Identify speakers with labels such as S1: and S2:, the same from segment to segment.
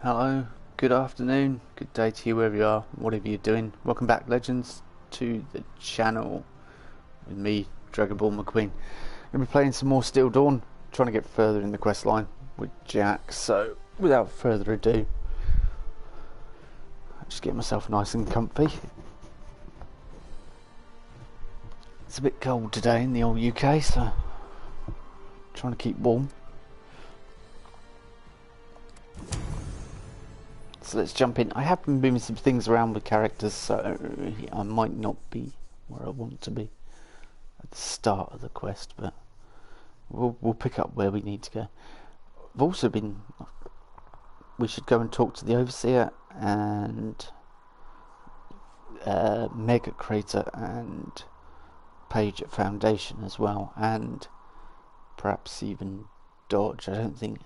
S1: Hello, good afternoon, good day to you wherever you are, whatever you're doing. Welcome back, Legends, to the channel with me, Dragonborn McQueen. I'm going to be playing some more Steel Dawn, trying to get further in the quest line with Jack. So, without further ado, I'll just get myself nice and comfy. It's a bit cold today in the old UK, so trying to keep warm. So let's jump in. I have been moving some things around with characters, so I might not be where I want to be at the start of the quest, but we'll pick up where we need to go. I've also been... We should go and talk to the Overseer and Meg at Crater and Paige at Foundation as well, and perhaps even Dodge. I don't think...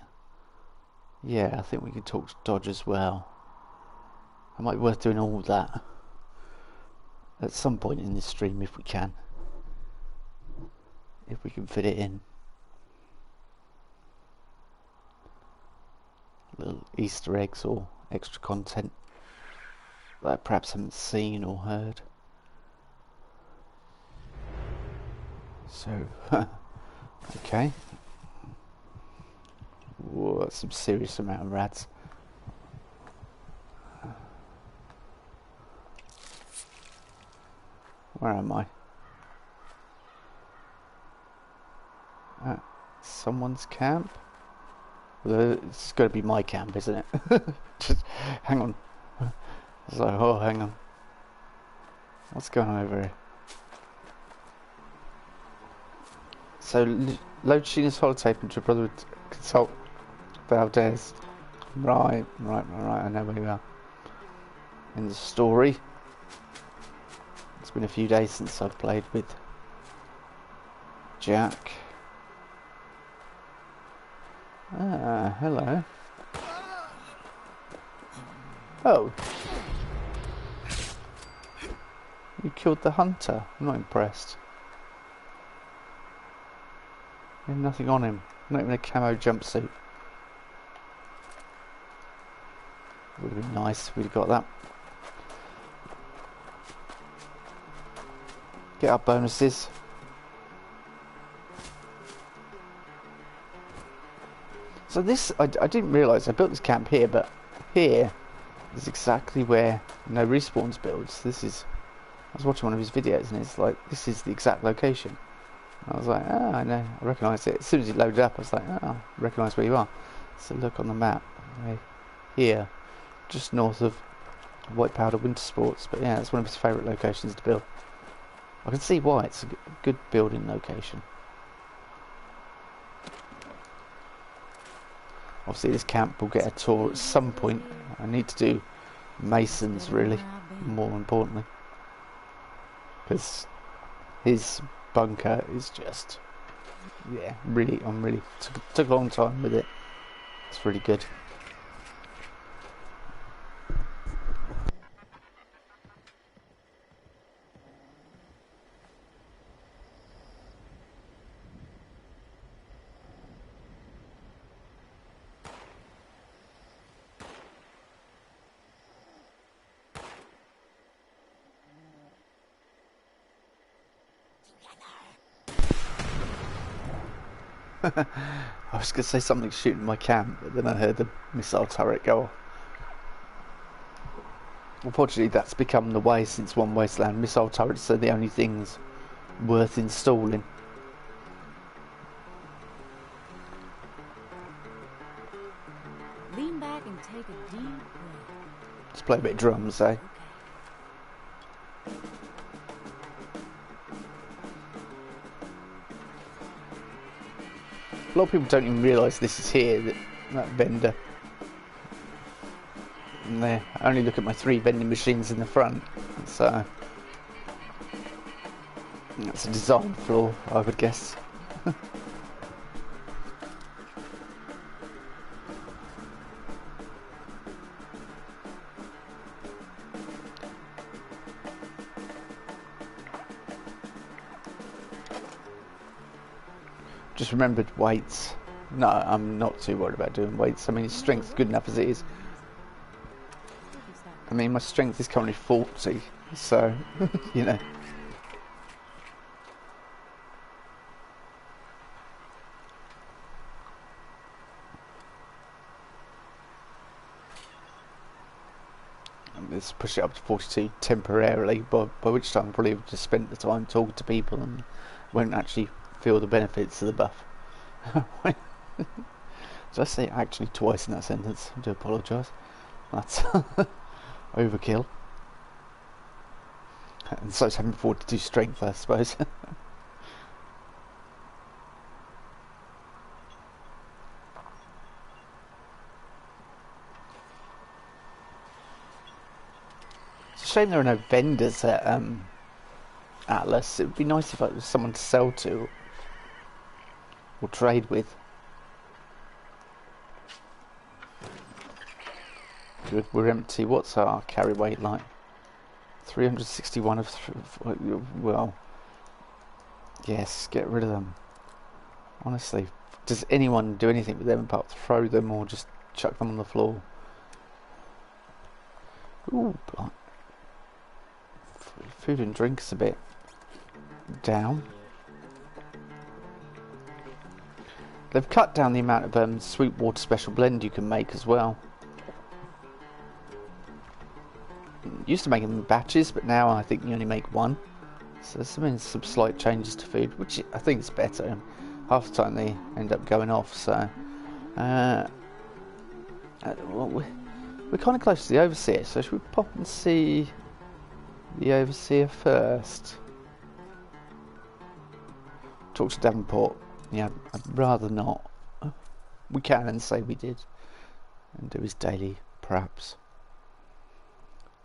S1: Yeah, I think we could talk to Dodge as well. It might be worth doing all that at some point in this stream if we can. If we can fit it in. Little Easter eggs or extra content that I perhaps haven't seen or heard. So, okay. Whoa, that's some serious amount of rats. Where am I? Someone's camp? Well, it's got to be my camp, isn't it? Just hang on. So, oh, hang on. What's going on over here? So, load Sheena's holotape into your brother would consult Valdez. Right, I know where you are. In the story. It's been a few days since I've played with Jack. Ah, hello. Oh. You killed the hunter. I'm not impressed. You have nothing on him. Not even a camo jumpsuit. Would have been nice if we'd got that. Get our bonuses. So this, I didn't realise, I built this camp here, but here is exactly where No Respawns builds. This is, I was watching one of his videos and it's like, this is the exact location. And I was like, oh, I know, I recognise it. As soon as it loaded up, I was like, oh, I recognise where you are. So look on the map, right here, just north of White Powder Winter Sports. But yeah, it's one of his favourite locations to build. I can see why, it's a good building location. Obviously this camp will get a tour at some point. I need to do Mason's really, more importantly. Because his bunker is just, yeah, really, took a long time with it. It's really good. I was going to say something shooting my camp, but then I heard the missile turret go off. Unfortunately, that's become the way since One Wasteland. Missile turrets are the only things worth installing.
S2: Lean back and take a deep breath.
S1: Let's play a bit of drums, eh? A lot of people don't even realise this is here, that vendor. And there, I only look at my 3 vending machines in the front, so that's a design flaw, I would guess. Just remembered weights. No, I'm not too worried about doing weights. I mean, his strength's good enough as it is. mean, my strength is currently 40, so, you know. Let's push it up to 42 temporarily, by which time I'll probably have just spent the time talking to people and won't actually feel the benefits of the buff. Did I say actually twice in that sentence? I do apologise. That's overkill. And so it's having 42 strength, I suppose. It's a shame there are no vendors at Atlas. It would be nice if there was someone to sell to or trade with. Good, we're empty. What's our carry weight like? 361 of... well... yes, get rid of them. Honestly, does anyone do anything with them apart throw them or just chuck them on the floor? Ooh, food and drink is a bit down. They've cut down the amount of sweet water special blend you can make as well. Used to make them in batches, but now I think you only make one. So there's been some slight changes to food, which I think is better. Half the time they end up going off, so... well, we're kind of close to the Overseer, so should we pop and see the Overseer first? Talk to Davenport. Yeah, I'd rather not. We can and say we did. And do his daily, perhaps.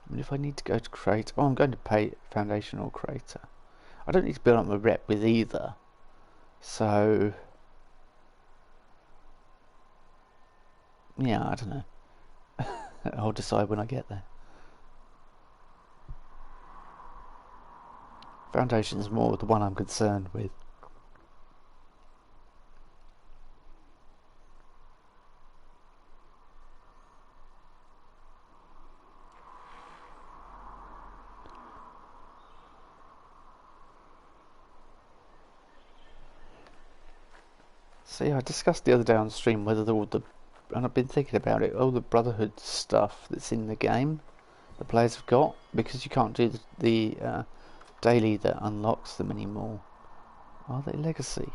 S1: I mean, if I need to go to Crater... oh, I'm going to pay Foundation or Crater. I don't need to build up my rep with either. So... yeah, I don't know. I'll decide when I get there. Foundation's more the one I'm concerned with. See, I discussed the other day on stream whether all the... and I've been thinking about it, all the Brotherhood stuff that's in the game, the players have got, because you can't do the daily that unlocks them anymore. Are they legacy?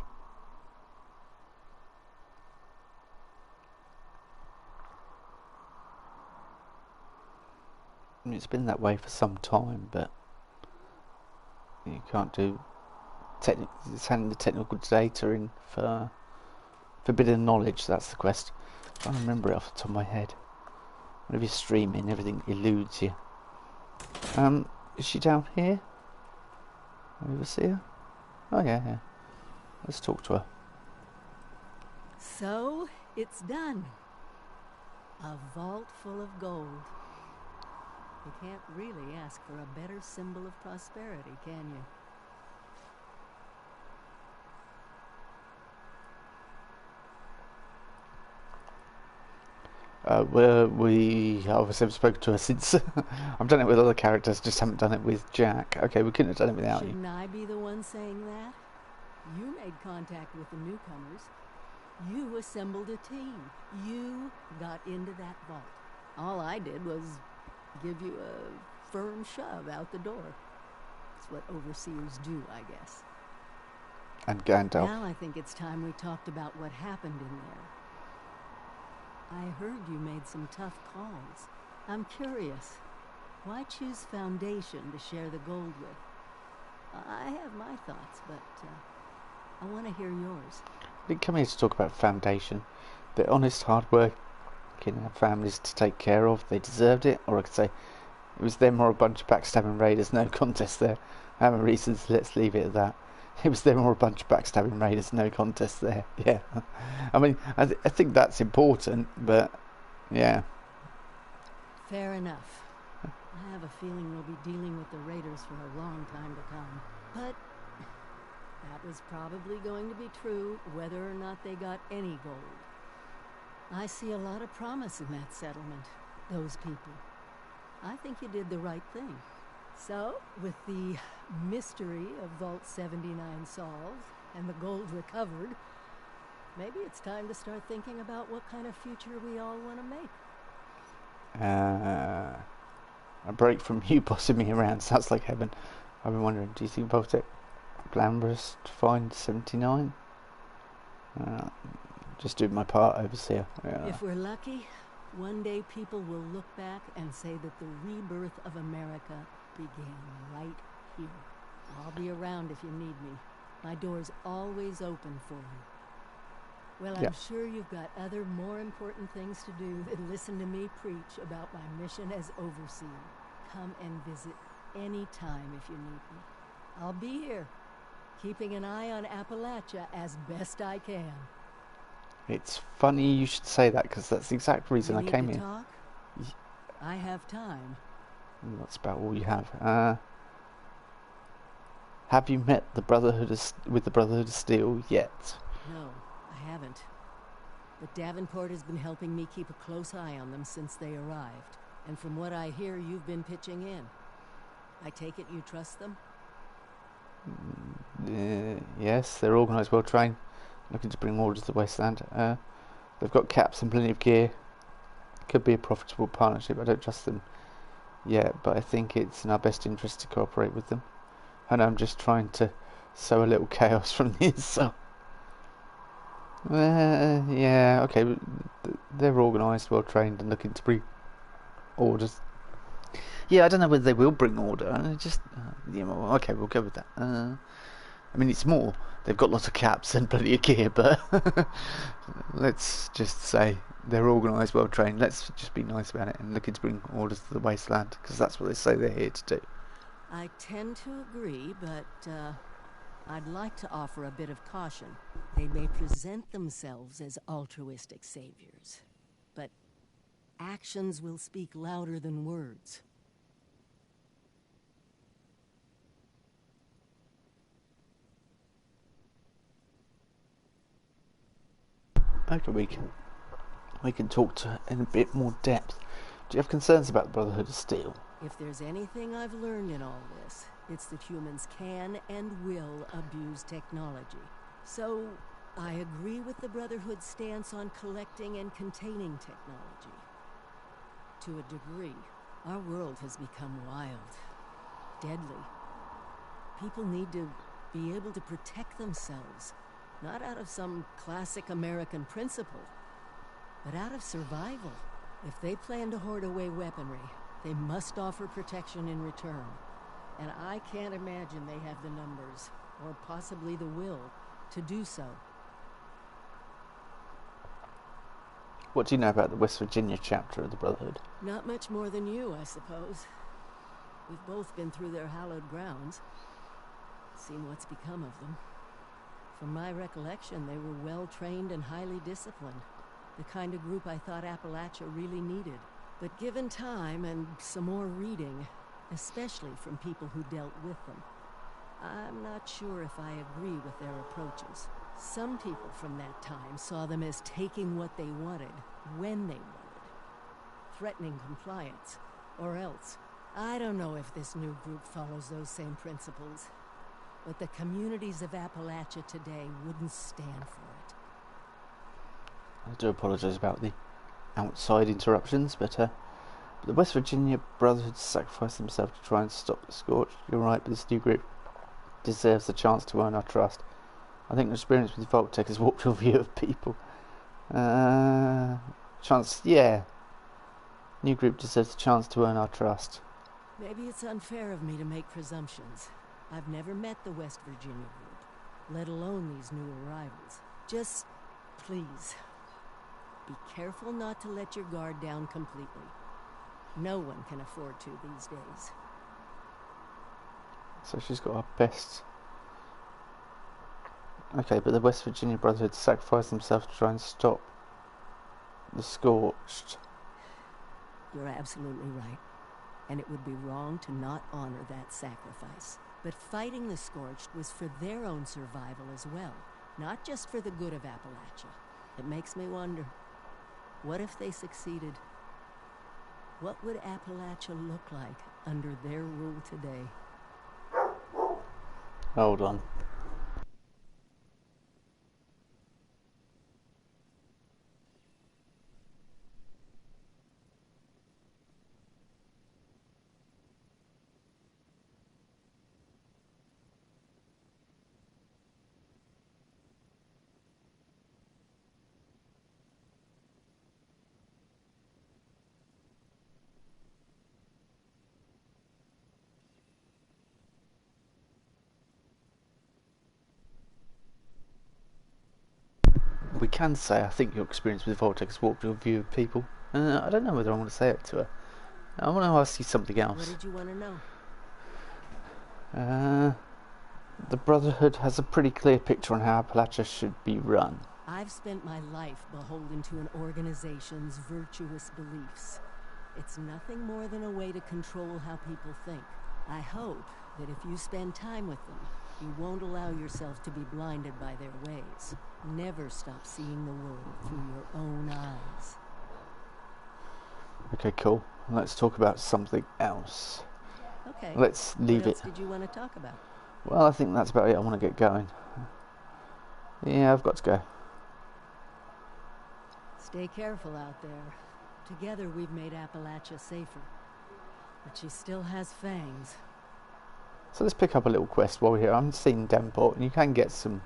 S1: I mean, it's been that way for some time, but you can't do... it's handing the technical data in for forbidden knowledge, that's the quest. I can't remember it off the top of my head. Whenever you're streaming, everything eludes you. Is she down here? Overseer? Oh yeah. Let's talk to her.
S2: So, it's done. A vault full of gold. You can't really ask for a better symbol of prosperity, can you?
S1: We obviously haven't spoken to her since. I've done it with other characters, just haven't done it with Jack. Okay, we couldn't have done it without you.
S2: Shouldn't I be the one saying that? You made contact with the newcomers. You assembled a team. You got into that vault. All I did was give you a firm shove out the door. It's what overseers do, I guess.
S1: And Gandalf.
S2: Now I think it's time we talked about what happened in there. I heard you made some tough calls. I'm curious. Why choose Foundation to share the gold with? I have my thoughts, but I want to hear yours.
S1: I didn't come here to talk about Foundation. They're honest, hard-working families to take care of. They deserved it. Or I could say it was them or a bunch of backstabbing raiders. No contest there. I have my reasons. Let's leave it at that. It was them or a bunch of backstabbing raiders. No contest there. Yeah. I mean, I think that's important, but yeah.
S2: Fair enough. I have a feeling we'll be dealing with the raiders for a long time to come. But that was probably going to be true whether or not they got any gold. I see a lot of promise in that settlement. Those people. I think you did the right thing. So, with the mystery of Vault 79 solved and the gold recovered, maybe it's time to start thinking about what kind of future we all want to make.
S1: A break from you bossing me around sounds like heaven. I've been wondering, do you think Voltec glamorous to find 79? Just doing my part, overseer.
S2: If we're lucky, one day people will look back and say that the rebirth of America began right here. I'll be around if you need me. My door's always open for you. Well, I'm sure you've got other more important things to do than listen to me preach about my mission as overseer. Come and visit any time if you need me. I'll be here, keeping an eye on Appalachia as best I can.
S1: It's funny you should say that, because that's the exact reason I came here.
S2: Talk? I have time.
S1: That's about all you have. Have you met the Brotherhood with the Brotherhood of Steel yet?
S2: No, I haven't. But Davenport has been helping me keep a close eye on them since they arrived. And from what I hear, you've been pitching in. I take it you trust them?
S1: Yes, they're organised, well trained, looking to bring order to the Wasteland. They've got caps and plenty of gear. Could be a profitable partnership. I don't trust them yet, but I think it's in our best interest to cooperate with them. I know I'm just trying to sow a little chaos from the inside. Yeah, okay. They're organised, well trained, and looking to bring orders. Yeah, I don't know whether they will bring order. Just, okay, we'll go with that. I mean, it's more. They've got lots of caps and plenty of gear, but let's just say they're organised, well trained. Let's just be nice about it and looking to bring orders to the Wasteland, because that's what they say they're here to do.
S2: I tend to agree, but I'd like to offer a bit of caution. They may present themselves as altruistic saviors, but actions will speak louder than words.
S1: Okay, we can talk to in a bit more depth. Do you have concerns about the Brotherhood of Steel?
S2: If there's anything I've learned in all this, it's that humans can and will abuse technology. So, I agree with the Brotherhood's stance on collecting and containing technology. To a degree, our world has become wild, deadly. People need to be able to protect themselves, not out of some classic American principle, but out of survival. If they plan to hoard away weaponry, they must offer protection in return. And I can't imagine they have the numbers, or possibly the will, to do so.
S1: What do you know about the West Virginia chapter of the Brotherhood?
S2: Not much more than you, I suppose. We've both been through their hallowed grounds, seen what's become of them. From my recollection, they were well-trained and highly disciplined. The kind of group I thought Appalachia really needed. But given time and some more reading, especially from people who dealt with them, I'm not sure if I agree with their approaches. Some people from that time saw them as taking what they wanted, when they wanted. Threatening compliance, or else. I don't know if this new group follows those same principles, but the communities of Appalachia today wouldn't stand for it.
S1: I do apologise about the outside interruptions, but the West Virginia Brotherhood sacrificed themselves to try and stop the scorch. You're right, but this new group deserves a chance to earn our trust. I think the experience with Voltec has warped your view of people. Chance, yeah. New group deserves a chance to earn our trust.
S2: Maybe it's unfair of me to make presumptions. I've never met the West Virginia group, let alone these new arrivals. Just, please, be careful not to let your guard down completely. No one can afford to these days.
S1: So she's got our best. Okay, but the West Virginia Brotherhood sacrificed themselves to try and stop the Scorched.
S2: You're absolutely right. And it would be wrong to not honor that sacrifice. But fighting the Scorched was for their own survival as well, not just for the good of Appalachia. It makes me wonder, what if they succeeded? What would Appalachia look like under their rule today?
S1: Hold on. We can say, I think your experience with Vortex warped your view of people. I don't know whether I want to say it to her. I want to ask you something else.
S2: What did you want to know?
S1: The Brotherhood has a pretty clear picture on how Appalachia should be run.
S2: I've spent my life beholden to an organization's virtuous beliefs. It's nothing more than a way to control how people think. I hope that if you spend time with them, you won't allow yourself to be blinded by their ways. Never stop seeing the world through your own eyes.
S1: Okay, cool. Let's talk about something else.
S2: Okay.
S1: Let's leave
S2: what else
S1: it.
S2: did you want to talk about?
S1: Well, I think that's about it. I want to get going. Yeah, I've got to go.
S2: Stay careful out there. Together we've made Appalachia safer. But she still has fangs.
S1: So let's pick up a little quest while we're here. I'm seeing Davenport, and you can get some...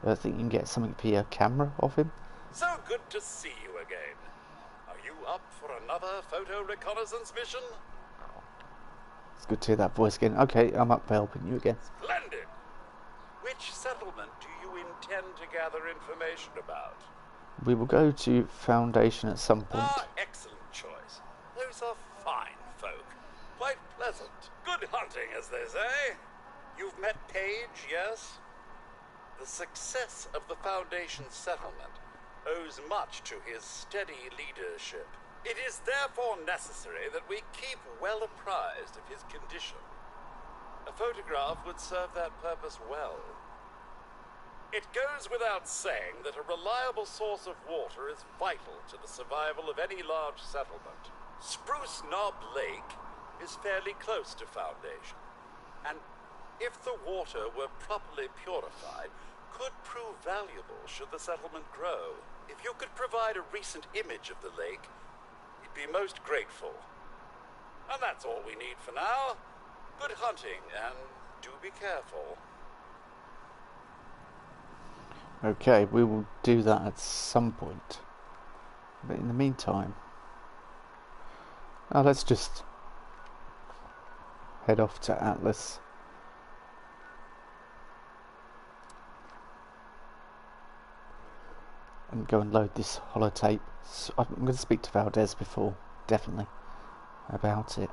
S1: I think you can get something for your camera off him.
S3: So good to see you again. Are you up for another photo reconnaissance mission?
S1: It's good to hear that voice again. Okay, I'm up for helping you again.
S3: Splendid! Which settlement do you intend to gather information about?
S1: We will go to Foundation at some point.
S3: Ah, excellent choice. Those are fine folk. Quite pleasant. Good hunting, as they say. You've met Paige, yes? The success of the Foundation's settlement owes much to his steady leadership. It is therefore necessary that we keep well apprised of his condition. A photograph would serve that purpose well. It goes without saying that a reliable source of water is vital to the survival of any large settlement. Spruce Knob Lake is fairly close to Foundation, and if the water were properly purified, could prove valuable should the settlement grow. If you could provide a recent image of the lake, we'd be most grateful. And that's all we need for now. Good hunting, and do be careful.
S1: Okay, we will do that at some point. But in the meantime... let's just head off to Atlas. And go and load this holotape. So I'm going to speak to Valdez before, definitely, about it.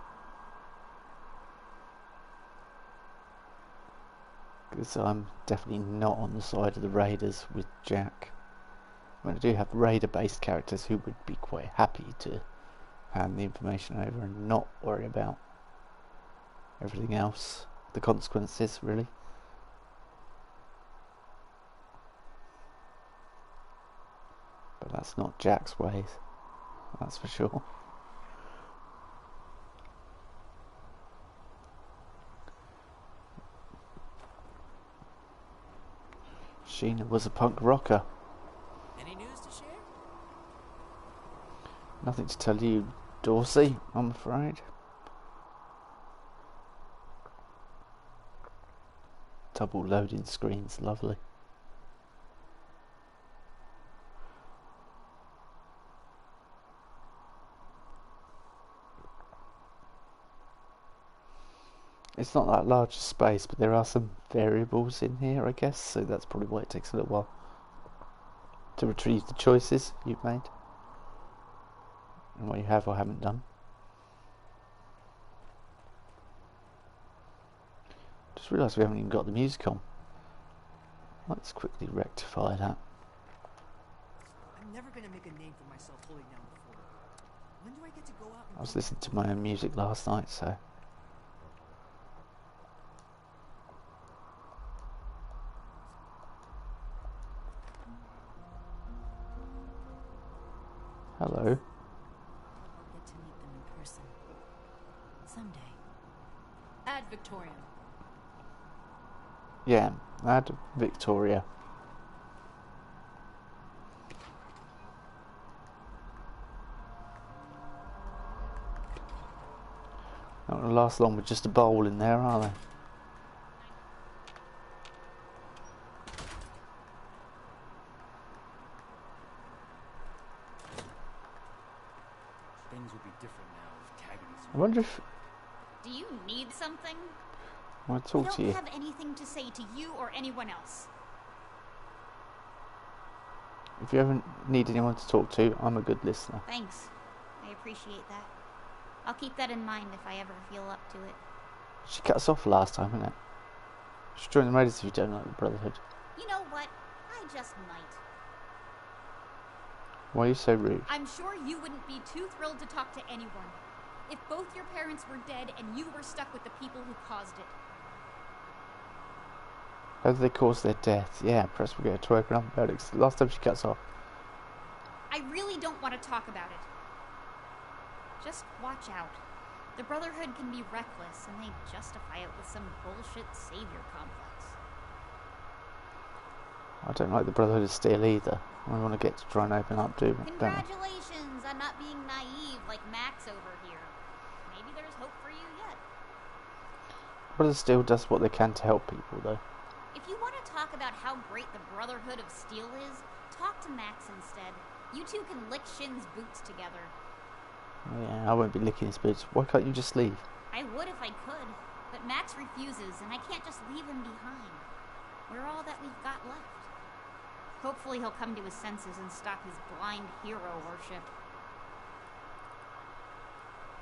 S1: Because I'm definitely not on the side of the Raiders with Jack. I mean, I do have Raider-based characters who would be quite happy to hand the information over and not worry about everything else. The consequences, really. But that's not Jack's ways, that's for sure. Sheena was a punk rocker.
S4: Any news to share?
S1: Nothing to tell you, Dorsey, I'm afraid. Double loading screens, lovely. It's not that large a space, but there are some variables in here, I guess, so that's probably why it takes a little while to retrieve the choices you've made and what you have or haven't done. Just realised we haven't even got the music on. Let's quickly rectify that.
S4: I'm never gonna make a name for myself holding down the fort. When do I get to go out and
S1: I was listening to my own music last night, so... Hello.
S2: Get to meet them in
S1: Add Victoria. Not gonna last long with just a bowl in there, are they?
S4: Things would be different now if Taggart
S1: I wonder if
S5: Do you need something?
S1: I want to talk to
S5: I
S1: you.
S5: don't have anything to say to you or anyone else.
S1: If you ever need anyone to talk to, I'm a good listener.
S5: Thanks. I appreciate that. I'll keep that in mind if I ever feel up to it.
S1: She cut us off last time, innit? She joined the Raiders if you don't like the Brotherhood.
S5: You know what? I just might.
S1: Why are you so rude?
S5: I'm sure you wouldn't be too thrilled to talk to anyone. If both your parents were dead and you were stuck with the people who caused it.
S1: How did they cause their death? Yeah, perhaps we'll get to open up about it. 'Cause last time she cuts off.
S5: I really don't want to talk about it. Just watch out. The Brotherhood can be reckless, and they justify it with some bullshit savior complex.
S1: I don't like the Brotherhood of Steel either. We want to get to try and open up, don't we?
S5: Congratulations on not being naive like Max over here. Maybe there's hope for you yet.
S1: Brotherhood of Steel does what they can to help people, though.
S5: If you want to talk about how great the Brotherhood of Steel is, talk to Max instead. You two can lick Shin's boots together.
S1: Yeah, I won't be licking his boots. Why can't you just leave?
S5: I would if I could, but Max refuses, and I can't just leave him behind. We're all that we've got left. Hopefully he'll come to his senses and stop his blind hero worship.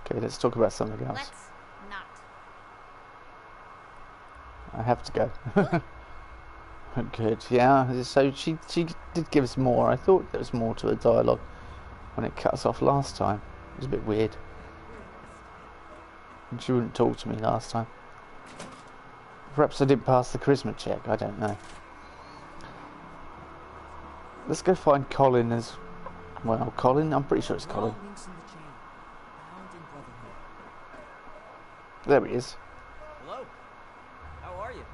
S1: Okay, let's talk about something else.
S5: Let's not.
S1: I have to go. Good, yeah. So she did give us more. I thought there was more to the dialogue when it cut us off last time. It was a bit weird. And she wouldn't talk to me last time. Perhaps I didn't pass the charisma check. I don't know. Let's go find Colin as well. Colin? I'm pretty sure it's Colin.
S4: All links in the chain, bound in Brotherhood.
S1: There he is.
S4: Hello. How are you?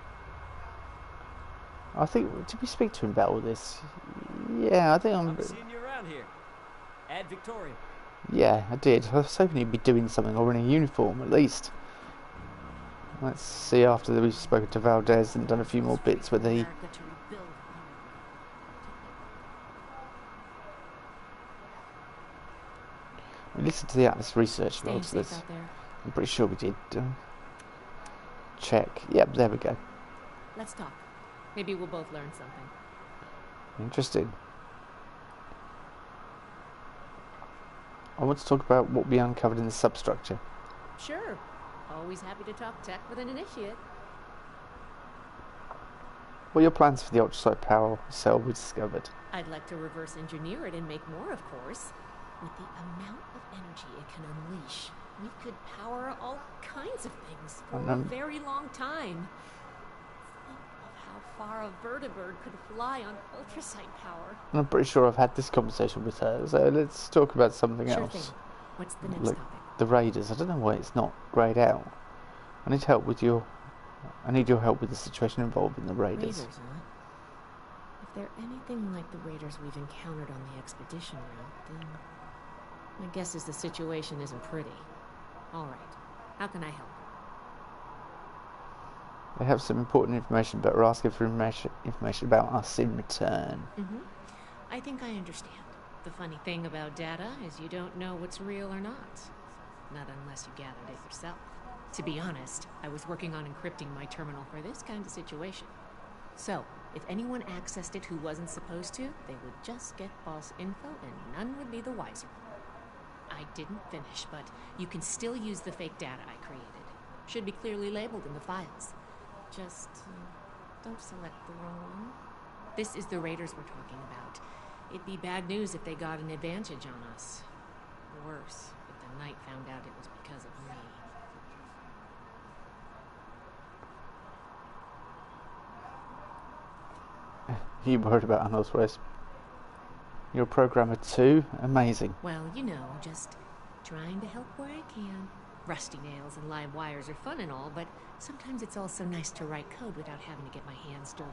S1: I think, did we speak to him about all this? Yeah, I think
S4: I'm seeing you around here. Add Victoria.
S1: Yeah, I did. I was hoping he'd be doing something or in a uniform at least. Let's see after we've spoken to Valdez and done a few more bits whether he...
S2: America to rebuild.
S1: We listened to the Atlas research
S2: Staying
S1: logs.
S2: safe out there.
S1: I'm pretty sure we did. Check. Yep, there we go.
S2: Let's talk. Maybe we'll both learn something.
S1: Interesting. I want to talk about what we uncovered in the substructure.
S2: Sure. Always happy to talk tech with an initiate.
S1: What are your plans for the ultrasonic power cell we discovered?
S2: I'd like to reverse engineer it and make more, of course. With the amount of energy it can unleash, we could power all kinds of things for a very long time. Think of how far a vertibird could fly on ultrasight power.
S1: I'm pretty sure I've had this conversation with her, so let's talk about something
S2: Sure
S1: else.
S2: thing. What's the next
S1: Look,
S2: topic?
S1: the Raiders. I don't know why it's not greyed out. I need help with your... I need your help with the situation involving the Raiders.
S2: Raiders, huh? If they're anything like the raiders we've encountered on the expedition route, then my guess is the situation isn't pretty. All right. How can I help?
S1: They have some important information, but we're asking for information about us in return.
S2: I think I understand. The funny thing about data is you don't know what's real or not. Not unless you gathered it yourself. To be honest, I was working on encrypting my terminal for this kind of situation. So, if anyone accessed it who wasn't supposed to, they would just get false info and none would be the wiser. I didn't finish, but you can still use the fake data I created. Should be clearly labeled in the files. Just don't select the wrong one. This is the raiders we're talking about. It'd be bad news if they got an advantage on us. Worse, if the Knight found out it was because of me.
S1: You worried about unauthorized? You're a programmer too? Amazing.
S2: Well, you know, just trying to help where I can.
S6: Rusty nails and live wires are fun and all, but sometimes it's also nice to write code without having to get my hands dirty.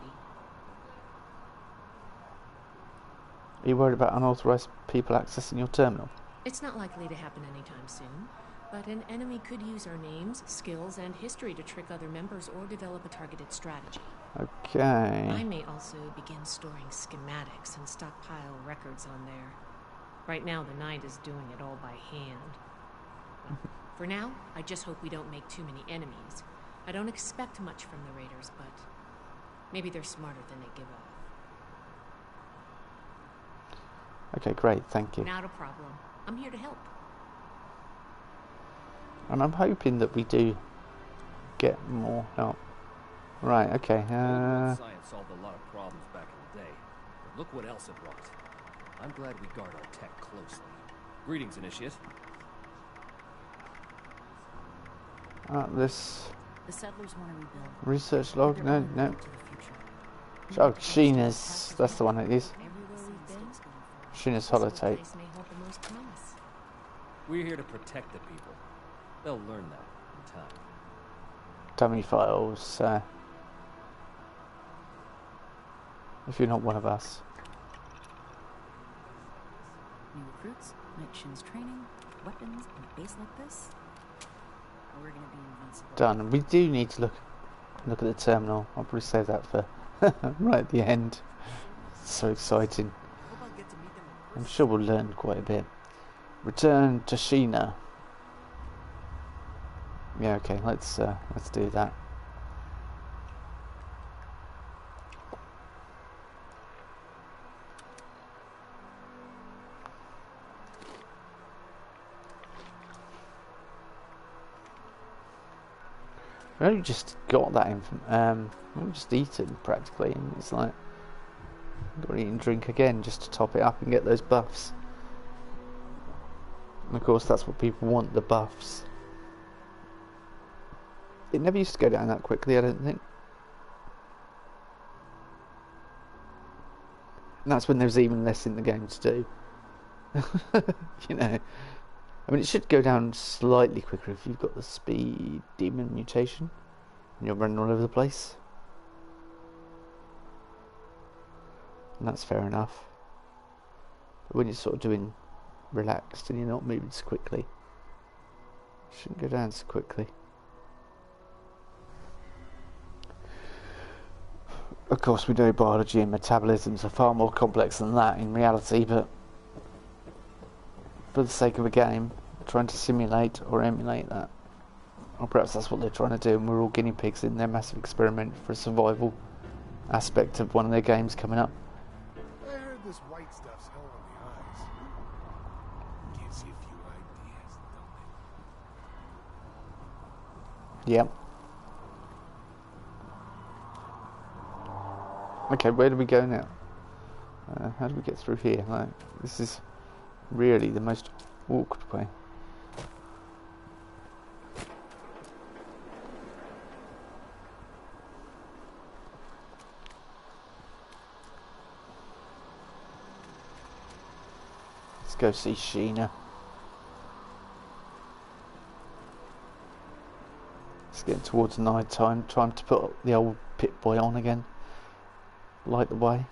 S1: Are you worried about unauthorized people accessing your terminal?
S6: It's not likely to happen anytime soon, but an enemy could use our names, skills, and history to trick other members or develop a targeted strategy.
S1: Okay.
S6: I may also begin storing schematics and stockpile records on there. Right now, the Knight is doing it all by hand. Well, for now, I just hope we don't make too many enemies. I don't expect much from the Raiders, but maybe they're smarter than they give off.
S1: Okay, great, thank you.
S6: Not a problem. I'm here to help.
S1: And I'm hoping that we do get more help. Right, okay.
S7: Science solved a lot of problems back in the day, but look what else it brought. I'm glad we guard our tech closely. Greetings, Initiate.
S1: This
S2: The settlers want to rebuild.
S1: research log?
S2: They're
S1: No,
S2: planning
S1: no.
S2: to the future.
S1: Oh, Sheena's. That's the one it is.
S2: Everywhere we've been,
S1: Sheena's
S6: This old
S1: holotape.
S6: place may hold the most promise.
S7: We're here to protect the people. They'll learn that in time.
S1: Dummy files. If you're not one of us.
S2: new recruits, missions training, weapons, and a base like this. We're gonna be invincible.
S1: Done. We do need to look at the terminal. I'll probably save that for right at the end. It's so exciting.
S4: I hope I get to meet them in
S1: I'm
S4: person.
S1: sure we'll learn quite a bit. Return to Sheena. Yeah, okay, let's do that. We only just got that we just eaten practically, and it's like got to eat and drink again just to top it up and get those buffs. And of course, that's what people want, the buffs. It never used to go down that quickly, I don't think. And that's when there's even less in the game to do. You know. I mean, it should go down slightly quicker if you've got the speed demon mutation and you're running all over the place. And that's fair enough. But when you're sort of doing relaxed and you're not moving so quickly, it shouldn't go down so quickly. Of course, we know biology and metabolisms are far more complex than that in reality, but for the sake of a game, trying to simulate or emulate that. Or perhaps that's what they're trying to do, and we're all guinea pigs in their massive experiment for a survival aspect of one of their games coming up.
S8: I heard this white stuff's hell on the eyes. Gives you a few ideas, don't
S1: Yep. Okay, where do we go now? How do we get through here? Like, this is really the most awkward way. Let's go see Sheena. It's getting towards night time. Time to put the old Pip-Boy on again. Light the way.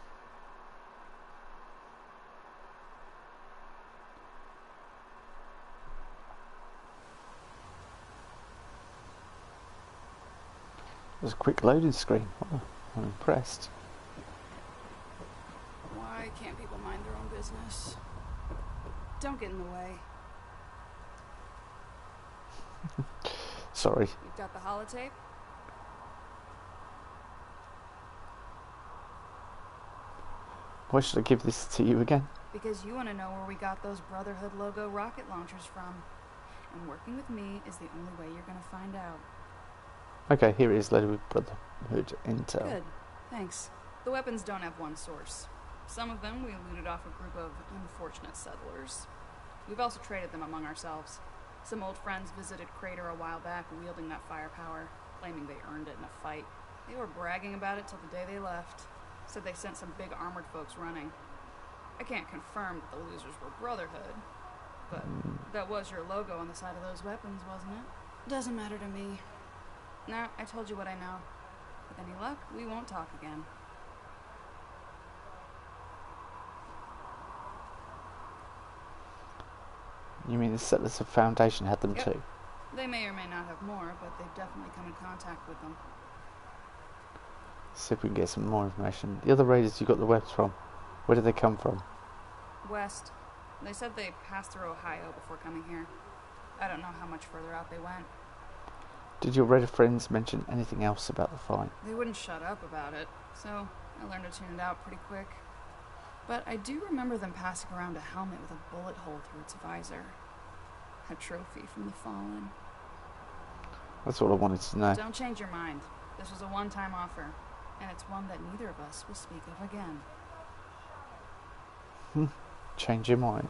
S1: There's a quick loading screen. Oh, I'm impressed.
S9: Why can't people mind their own business? Don't get in the way.
S1: Sorry.
S9: You've got the holotape?
S1: Why should I give this to you again?
S9: Because you want to know where we got those Brotherhood logo rocket launchers from. And working with me is the only way you're going to find out.
S1: Okay, here it is, loaded with Brotherhood intel.
S9: Good. Thanks. The weapons don't have one source. Some of them we looted off a group of unfortunate settlers. We've also traded them among ourselves. Some old friends visited Crater a while back wielding that firepower, claiming they earned it in a fight. They were bragging about it till the day they left. Said they sent some big armored folks running. I can't confirm that the losers were Brotherhood, But that was your logo on the side of those weapons, wasn't it? Doesn't matter to me. Nah, I told you what I know. With any luck, we won't talk again.
S1: You mean the settlers of Foundation had them too?
S9: They may or may not have more, but they've definitely come in contact with them.
S1: See if we can get some more information. The other raiders you got the webs from, where did they come from?
S9: West. They said they passed through Ohio before coming here. I don't know how much further out they went.
S1: Did your raider friends mention anything else about the fight?
S9: They wouldn't shut up about it, so I learned to tune it out pretty quick. But I do remember them passing around a helmet with a bullet hole through its visor. A trophy from the fallen.
S1: That's what I wanted to know.
S9: Don't change your mind. This was a one-time offer, and it's one that neither of us will speak of again.
S1: Change your mind.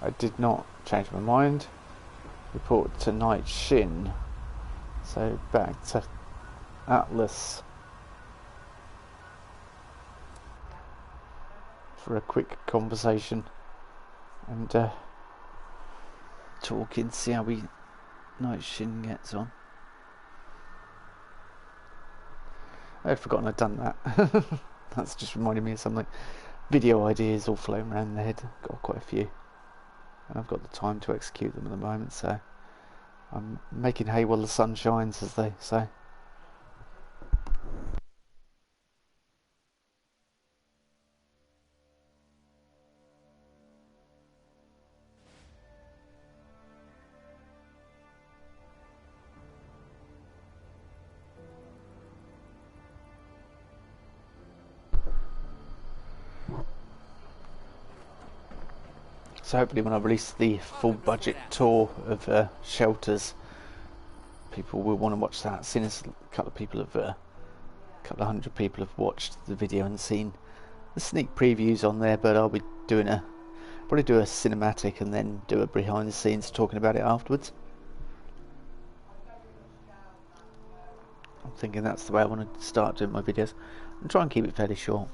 S1: I did not change my mind. Report to Night Shin. So back to Atlas for a quick conversation and talking, see how Night Shin gets on. I'd forgotten I'd done that. That's just reminded me of something. Video ideas all floating around the head. Got quite a few, and I've got the time to execute them at the moment, so I'm making hay while the sun shines, as they say. So hopefully when I release the full budget tour of shelters, people will want to watch that. Seeing as a couple of hundred people have watched the video and seen the sneak previews on there, but I'll be doing probably do a cinematic and then do a behind the scenes talking about it afterwards. I'm thinking that's the way I want to start doing my videos and try and keep it fairly short.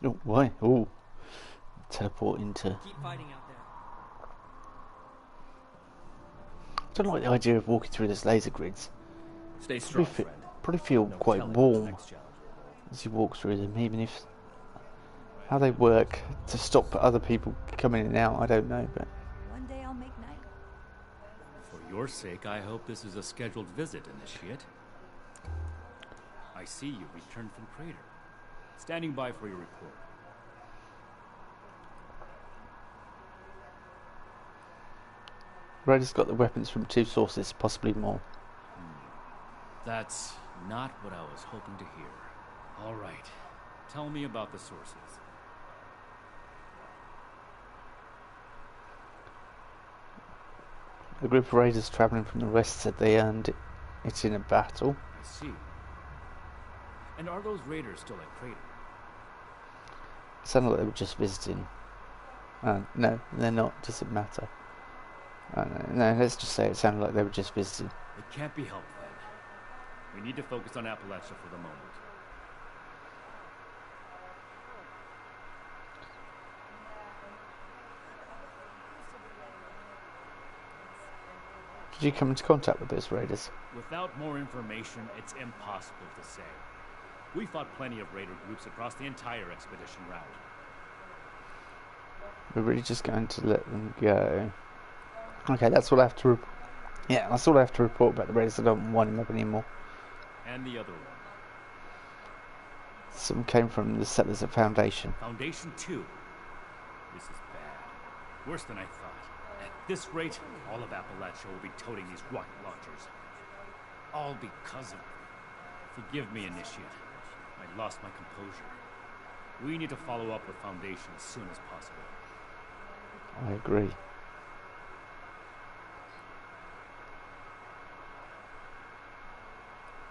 S1: Oh, why? Oh, teleport into.
S4: Keep fighting out there.
S1: I don't like the idea of walking through those laser grids.
S7: Stay strong, friend.
S1: Probably feel
S7: No
S1: quite
S7: telling
S1: warm
S7: next challenge.
S1: as you walk through them, even if how they work to stop other people coming in and out, I don't know, but
S2: One day I'll make night.
S7: For your sake, I hope this is a scheduled visit, Initiate. I see you returned from Crater. Standing by for your report.
S1: Raiders got the weapons from 2 sources, possibly more.
S7: That's not what I was hoping to hear. All right. Tell me about the sources.
S1: A group of raiders travelling from the west said they earned it in a battle.
S7: I see. And are those raiders still at Crater?
S1: It sounded like they were just visiting. No, they're not. Doesn't matter. No, let's just say it sounded like they were just visiting.
S7: It can't be helped then. We need to focus on Appalachia for the moment.
S1: Did you come into contact with those raiders?
S7: Without more information, it's impossible to say. We fought plenty of raider groups across the entire expedition route.
S1: We're really just going to let them go. Okay, that's all I have to. Yeah, that's all I have to report about the raiders. I don't wind them up anymore.
S7: And the other one.
S1: Some came from the settlers at Foundation.
S7: Foundation 2. This is bad. Worse than I thought. At this rate, all of Appalachia will be toting these rocket launchers. All because of... Forgive me, Initiate. I lost my composure. We need to follow up with Foundation as soon as possible.
S1: I agree.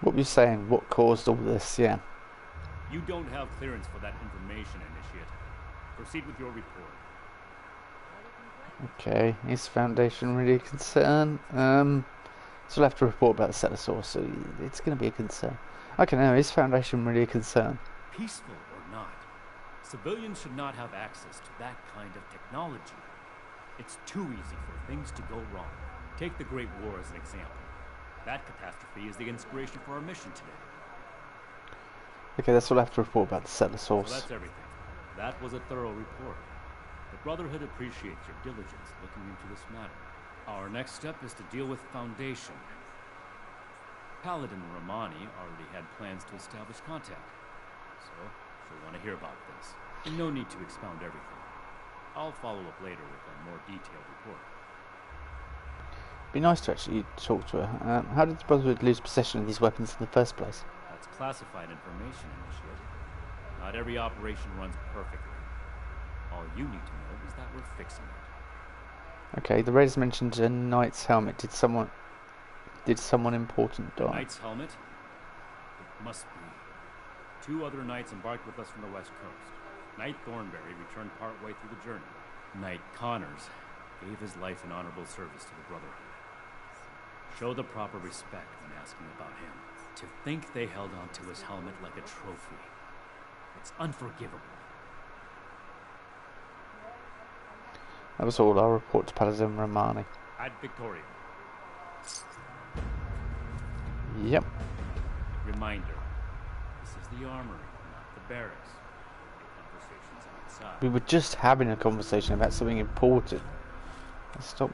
S1: What were you saying? What caused all this? Yeah.
S7: You don't have clearance for that information, Initiate. Proceed with your report.
S1: Okay. Is Foundation really a concern? So we'll have to report about the settler source, so it's going to be a concern. Okay, now, is Foundation really a concern?
S7: Peaceful or not, civilians should not have access to that kind of technology. It's too easy for things to go wrong. Take the Great War as an example. That catastrophe is the inspiration for our mission today.
S1: Okay, that's what I have to report about the settler
S7: So
S1: source.
S7: that's everything. That was a thorough report. The Brotherhood appreciates your diligence looking into this matter. Our next step is to deal with Foundation. Paladin Romani already had plans to establish contact. So, she'll want to hear about this. No need to expound everything. I'll follow up later with a more detailed report.
S1: Be nice to actually talk to her. How did the Brotherhood lose possession of these weapons in the first place?
S7: That's classified information, Initiate. Not every operation runs perfectly. All you need to know is that we're fixing it.
S1: Okay, the Raiders mentioned a knight's helmet. Did someone important die?
S7: Knight's helmet? It must be. 2 other knights embarked with us from the west coast. Knight Thornberry returned partway through the journey. Knight Connors gave his life in honorable service to the Brotherhood. Show the proper respect when asking about him. To think they held on to his helmet like a trophy. It's unforgivable.
S1: That was all. I'll report to Paladin Romani.
S7: Ad Victoriam.
S1: Yep.
S7: Reminder. This is the armory, not the barracks. The conversation's outside.
S1: We were just having a conversation about something important. Stop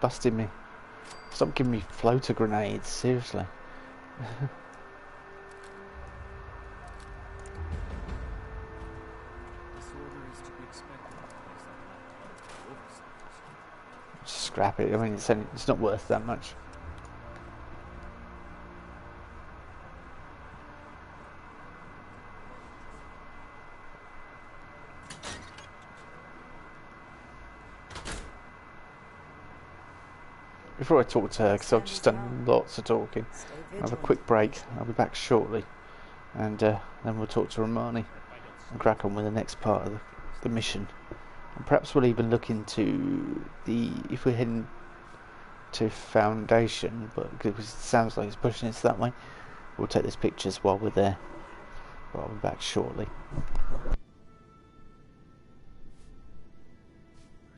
S1: busting me. Stop giving me floater grenades, seriously.
S7: Disorder is to be expected in a place like that. Oversight.
S1: Just scrap it. I mean, it's not worth that much. Before I talk to her, because I've just done lots of talking, I'll have a quick break. I'll be back shortly, and then we'll talk to Romani and crack on with the next part of the mission. And perhaps we'll even look into if we're heading to Foundation, but because it sounds like it's pushing us that way, we'll take those pictures while we're there. But I'll be back shortly.
S7: I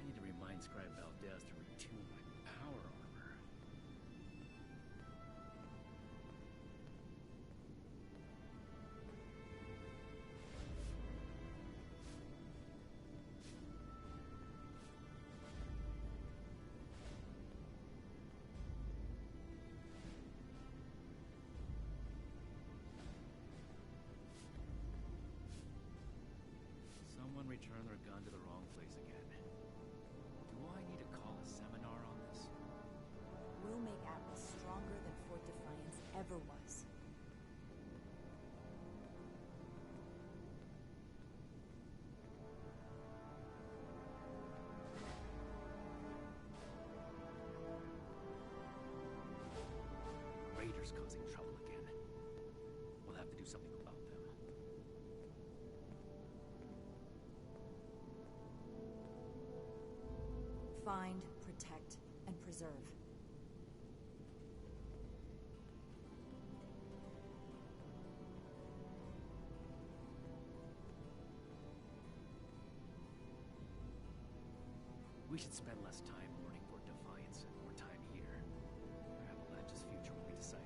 S7: need to remind Scribe Valdez to retune my power armor. Someone returned their gun to the wrong place again. Do I need to call a seminar on this?
S10: We'll make Atlas stronger than Fort Defiance ever was.
S7: Raiders causing trouble again. We'll have to do something about them.
S10: Find, protect, and preserve.
S7: We should spend less time mourning for Defiance and more time here. Where Appalachia's future will be decided.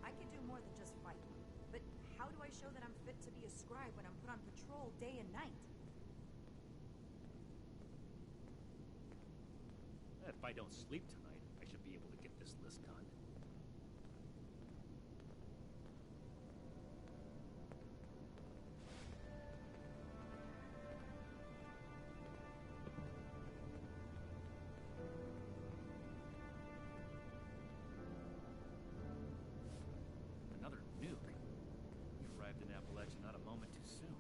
S10: I could do more than just fight. But how do I show that I'm fit to be a scribe when I'm put on patrol day and night?
S7: If I don't sleep tonight, I should be able to get this list done. Another nuke. We arrived in Appalachia not a moment too soon.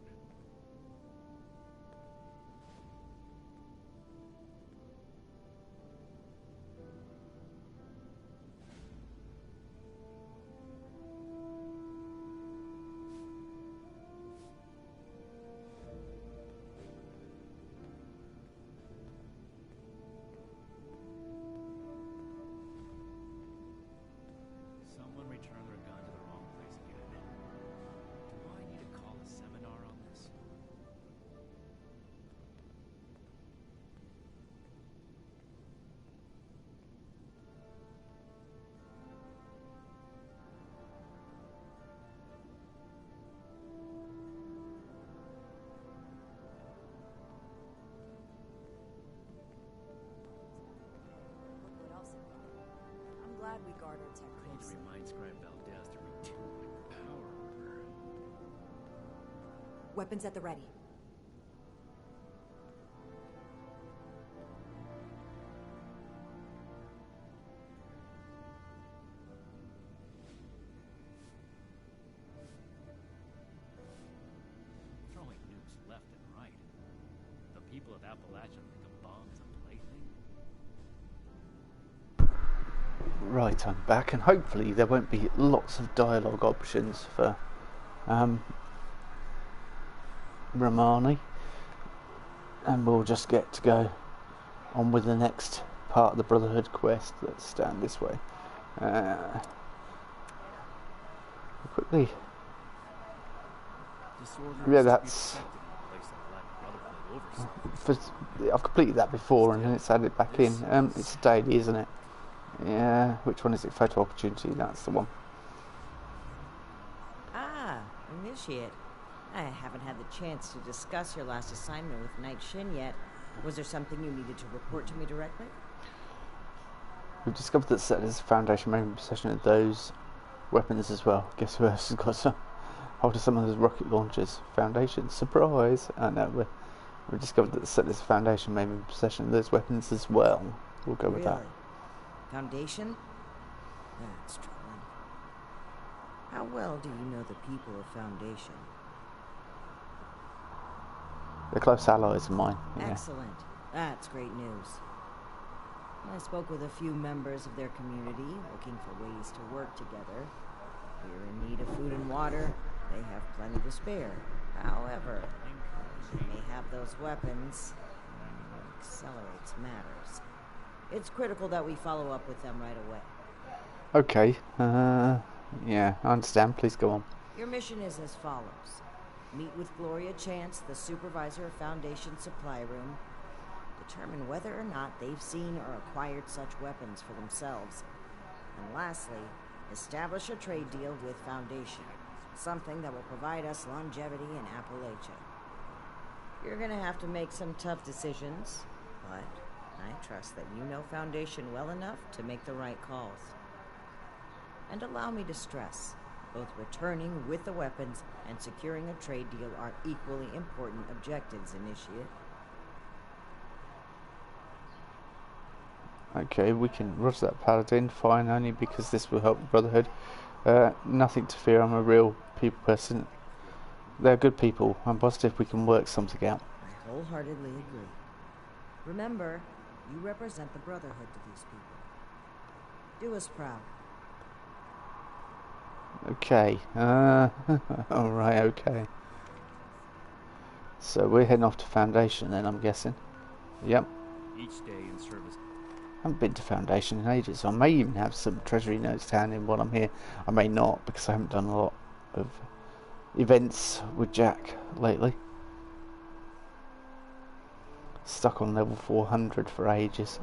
S10: tech
S7: I need
S10: Chris.
S7: to remind Scribe Valdez to retune my power over.
S10: Weapons at the ready.
S7: Throwing nukes left and right. The people of Appalachia think a bomb's a plaything.
S1: Right, I'm back, and hopefully there won't be lots of dialogue options for Romani, and we'll just get to go on with the next part of the Brotherhood quest. Let's stand this way. Quickly. Yeah, that's. I've completed that before, and then it's added back in. It's daily, isn't it? Yeah. Which one is it? Photo opportunity. That's the one.
S11: Ah, initiate. I haven't had the chance to discuss your last assignment with Knight Shin yet. Was there something you needed to report to me directly?
S1: We've discovered that Set is a Foundation member in possession of those weapons as well. Guess who else has got some? Hold of some of those rocket launchers. Foundation surprise! I know. We've discovered that Set is a Foundation member in possession of those weapons as well. We'll go with that.
S11: Foundation? That's troubling. How well do you know the people of Foundation?
S1: They're close allies of mine. Yeah.
S11: Excellent. That's great news. I spoke with a few members of their community, looking for ways to work together. We're in need of food and water. They have plenty to spare. However, they may have those weapons. Accelerates matters. It's critical that we follow up with them right away.
S1: Okay. Yeah, I understand. Please go on.
S11: Your mission is as follows. Meet with Gloria Chance, the supervisor of Foundation Supply Room. Determine whether or not they've seen or acquired such weapons for themselves. And lastly, establish a trade deal with Foundation. Something that will provide us longevity in Appalachia. You're gonna have to make some tough decisions, but I trust that you know Foundation well enough to make the right calls. And allow me to stress, both returning with the weapons and securing a trade deal are equally important objectives, Initiate.
S1: Okay, we can rush that paladin, fine, only because this will help the Brotherhood. Nothing to fear, I'm a real people person. They're good people. I'm positive we can work something out.
S11: I wholeheartedly agree. Remember, you represent the Brotherhood to these people. Do us proud.
S1: Okay. Alright, okay. So we're heading off to Foundation then, I'm guessing. Yep.
S7: Each day in service.
S1: I haven't been to Foundation in ages, so I may even have some treasury notes to hand in while I'm here. I may not, because I haven't done a lot of events with Jack lately. Stuck on level 400 for ages.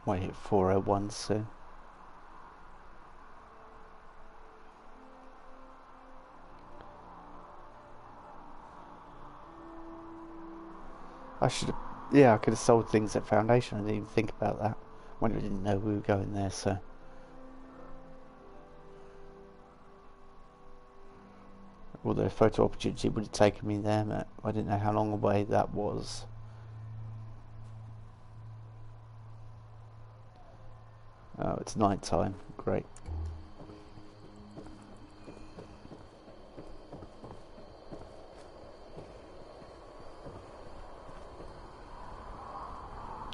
S1: Might hit 401 soon. I should have, yeah, I could have sold things at Foundation. I didn't even think about that when I didn't know we were going there, so. Although photo opportunity would have taken me there, but I didn't know how long away that was. Oh, it's night time. Great.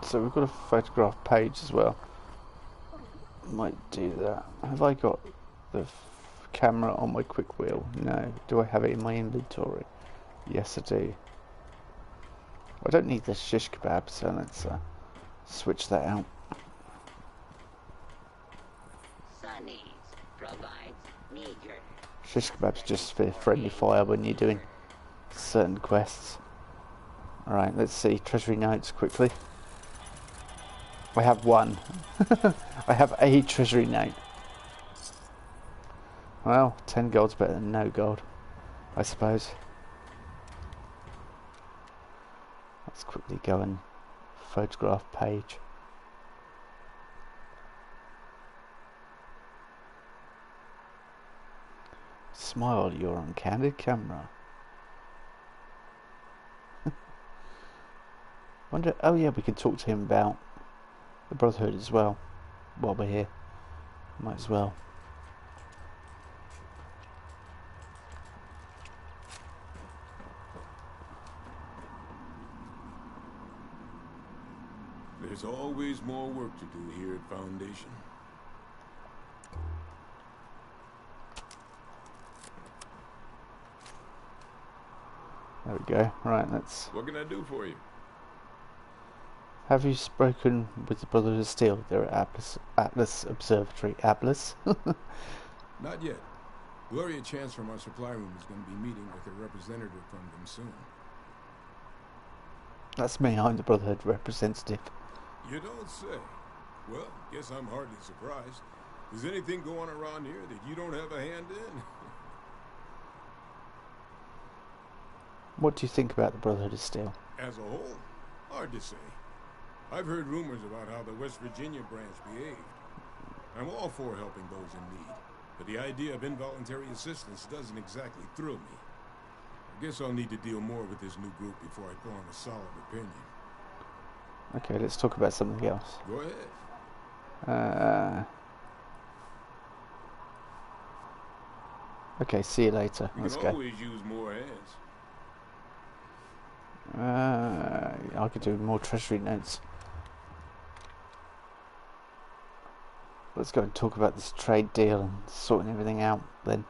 S1: So we've got a photograph page as well. Might do that. Have I got the camera on my quick wheel? No. Do I have it in my inventory? Yes, I do. I don't need the shish kebab, so let's switch that out. Shish kebab's just for friendly fire when you're doing certain quests. Alright, let's see. Treasury notes quickly. I have one. I have a treasury note. Well, 10 gold's better than no gold, I suppose. Let's quickly go and photograph page. Smile, you're on candid camera. Wonder. Oh yeah, we can talk to him about the Brotherhood as well while we're here. Might as well.
S8: There's always more work to do here at Foundation.
S1: There we go. Right, let's...
S8: What can I do for you?
S1: Have you spoken with the Brotherhood of Steel? They're at Atlas Observatory. Atlas?
S8: Not yet. Gloria Chance from our supply room is going to be meeting with a representative from them soon.
S1: That's me. I'm the Brotherhood representative.
S8: You don't say. Well, guess I'm hardly surprised. Is anything going around here that you don't have a hand in?
S1: What do you think about the Brotherhood of Steel?
S8: As a whole, hard to say. I've heard rumors about how the West Virginia branch behaved. I'm all for helping those in need, but the idea of involuntary assistance doesn't exactly thrill me. I guess I'll need to deal more with this new group before I form a solid opinion.
S1: Okay, let's talk about something else.
S8: Go ahead.
S1: Okay, see you later.
S8: You
S1: Let's
S8: can
S1: go.
S8: always use more hands.
S1: I could do more treasury notes. Let's go and talk about this trade deal and sorting everything out then.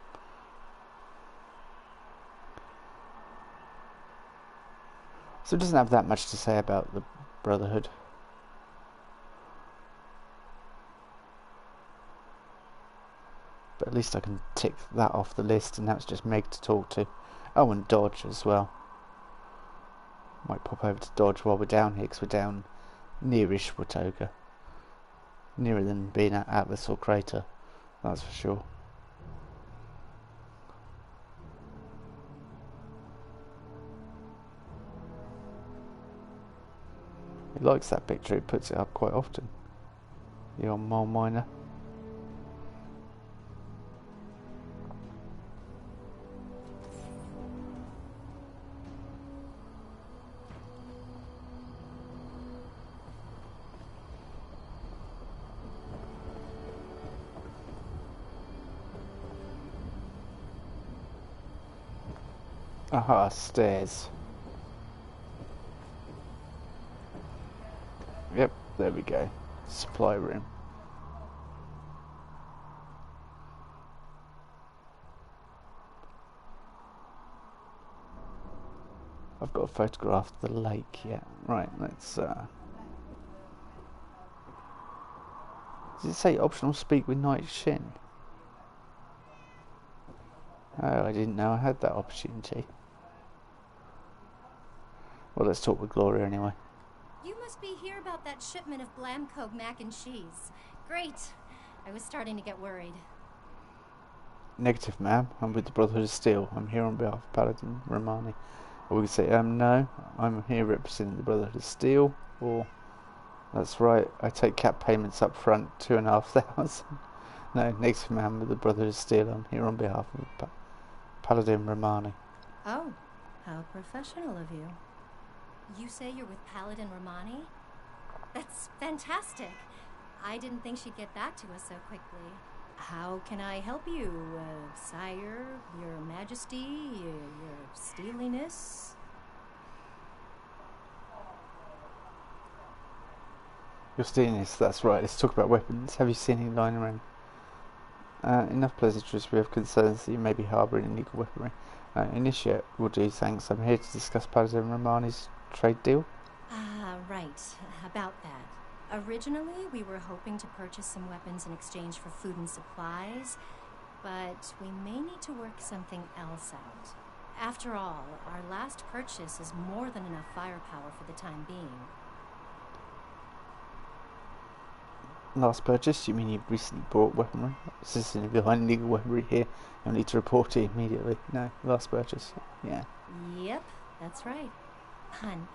S1: So it doesn't have that much to say about the Brotherhood. But at least I can tick that off the list, and that's just Meg to talk to. Oh, and Dodge as well. Might pop over to Dodge while we're down here, because we're down nearish Watoga. Nearer than being at Atlas or Crater, that's for sure. He likes that picture, he puts it up quite often. The old mole miner. Aha, stairs. Yep, there we go. Supply room. I've got to photograph the lake yet. Right, let's does it say optional speak with Night Shin? Oh, I didn't know I had that opportunity. Well, let's talk with Gloria anyway.
S12: You must be here about that shipment of Blamco mac and cheese. Great. I was starting to get worried.
S1: Negative, ma'am. I'm with the Brotherhood of Steel. I'm here on behalf of Paladin Romani. Or we could say, no, I'm here representing the Brotherhood of Steel. Or, that's right, I take cap payments up front, 2,500. No, negative, ma'am. With the Brotherhood of Steel. I'm here on behalf of Paladin Romani.
S12: Oh, how professional of you. You say you're with Paladin Romani? That's fantastic. I didn't think she'd get back to us so quickly. How can I help you, sire, your majesty, your steeliness?
S1: Your steeliness, that's right. Let's talk about weapons. Have you seen any lying around? Enough pleasantries. We have concerns that you may be harbouring illegal weaponry. Initiate will do, thanks. I'm here to discuss Paladin Romani's trade deal.
S12: Right. About that. Originally, we were hoping to purchase some weapons in exchange for food and supplies, but we may need to work something else out. After all, our last purchase is more than enough firepower for the time being.
S1: Last purchase? You mean you recently bought weaponry? Assisting behind illegal weaponry here. You'll need to report it immediately. No, last purchase. Yeah.
S12: Yep, that's right. Hun,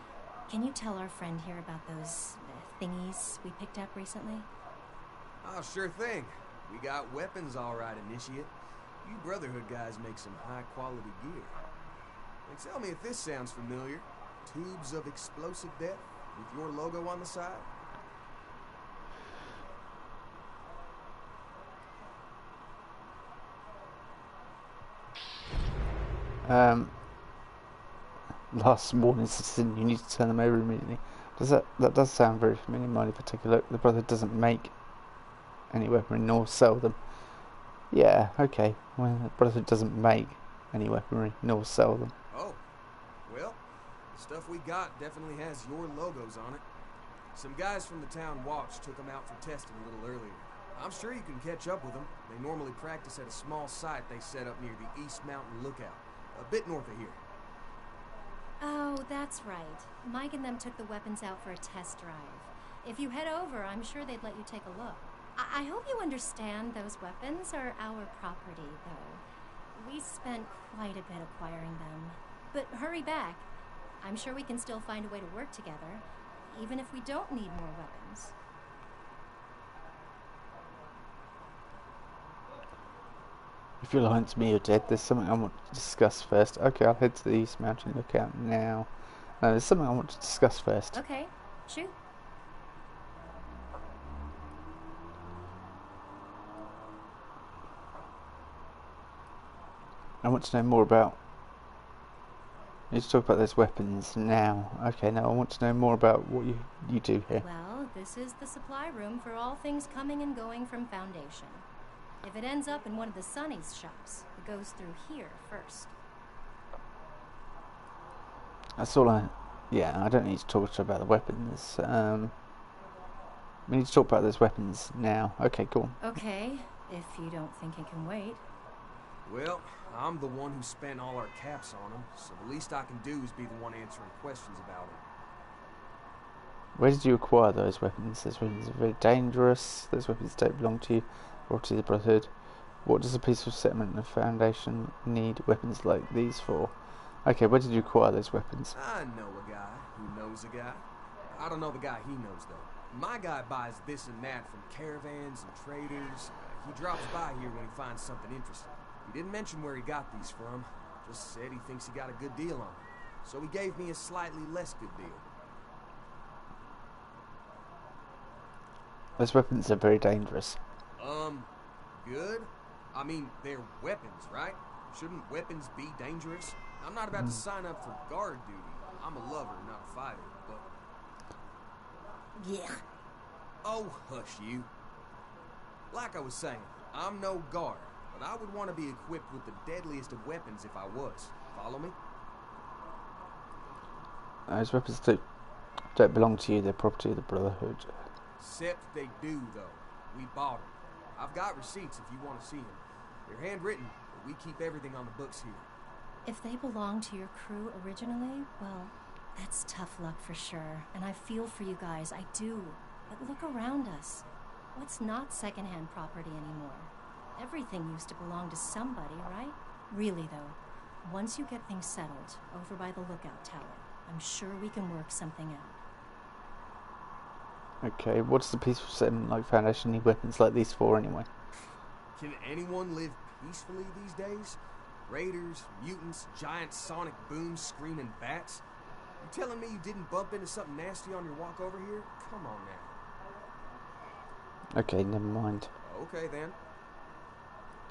S12: Can you tell our friend here about those thingies we picked up recently?
S13: Oh, sure thing. We got weapons all right, Initiate. You Brotherhood guys make some high-quality gear. And tell me if this sounds familiar. Tubes of explosive death with your logo on the side?
S1: Last warning citizen, you need to turn them over immediately. That does sound very familiar. Mind if I take a look? The Brotherhood doesn't make any weaponry nor sell them. Yeah, okay. Well, the Brotherhood doesn't make any weaponry nor sell them.
S13: Oh, well, the stuff we got definitely has your logos on it. Some guys from the town watch took them out for testing a little earlier. I'm sure you can catch up with them. They normally practice at a small site they set up near the East Mountain Lookout, a bit north of here.
S12: Oh, that's right. Mike and them took the weapons out for a test drive. If you head over, I'm sure they'd let you take a look. I hope you understand those weapons are our property, though. We spent quite a bit acquiring them. But hurry back. I'm sure we can still find a way to work together, even if we don't need more weapons.
S1: If you're lying to me, you're dead. There's something I want to discuss first. Okay, I'll head to the East Mountain Lookout now. No, there's something I want to discuss first.
S12: Okay, shoot.
S1: I want to know more about... You need to talk about those weapons now. Okay, now I want to know more about what you do here.
S12: Well, this is the supply room for all things coming and going from Foundation. If it ends up in one of the Sonny's shops, it goes through here first.
S1: That's all I... Yeah, I don't need to talk to you about the weapons. We need to talk about those weapons now. Okay, cool.
S12: Okay, if you don't think it can wait.
S13: Well, I'm the one who spent all our caps on them, so the least I can do is be the one answering questions about them.
S1: Where did you acquire those weapons? Those weapons are very dangerous. Those weapons don't belong to you or to the Brotherhood. What does a peaceful settlement and a Foundation need weapons like these for? Okay, where did you acquire those weapons?
S13: I know a guy who knows a guy. I don't know the guy he knows, though. My guy buys this and that from caravans and traders. He drops by here when he finds something interesting. He didn't mention where he got these from. Just said he thinks he got a good deal on them. So he gave me a slightly less good deal.
S1: Those weapons are very dangerous.
S13: Good? I mean, they're weapons, right? Shouldn't weapons be dangerous? I'm not about to sign up for guard duty. I'm a lover, not a fighter, but...
S11: Yeah.
S13: Oh, hush you. Like I was saying, I'm no guard, but I would want to be equipped with the deadliest of weapons if I was. Follow me?
S1: Those weapons don't belong to you, they're property of the Brotherhood.
S13: Except they do, though. We bought them. I've got receipts if you want to see them. They're handwritten, but we keep everything on the books here.
S12: If they belong to your crew originally, well, that's tough luck for sure. And I feel for you guys, I do. But look around us. What's not secondhand property anymore? Everything used to belong to somebody, right? Really, though, once you get things settled over by the lookout tower, I'm sure we can work something out.
S1: Okay, what's the peaceful settlement like Foundation need weapons like these for anyway?
S13: Can anyone live peacefully these days? Raiders, mutants, giant sonic booms, screaming bats? You telling me you didn't bump into something nasty on your walk over here? Come on now.
S1: Okay, never mind.
S13: Okay then.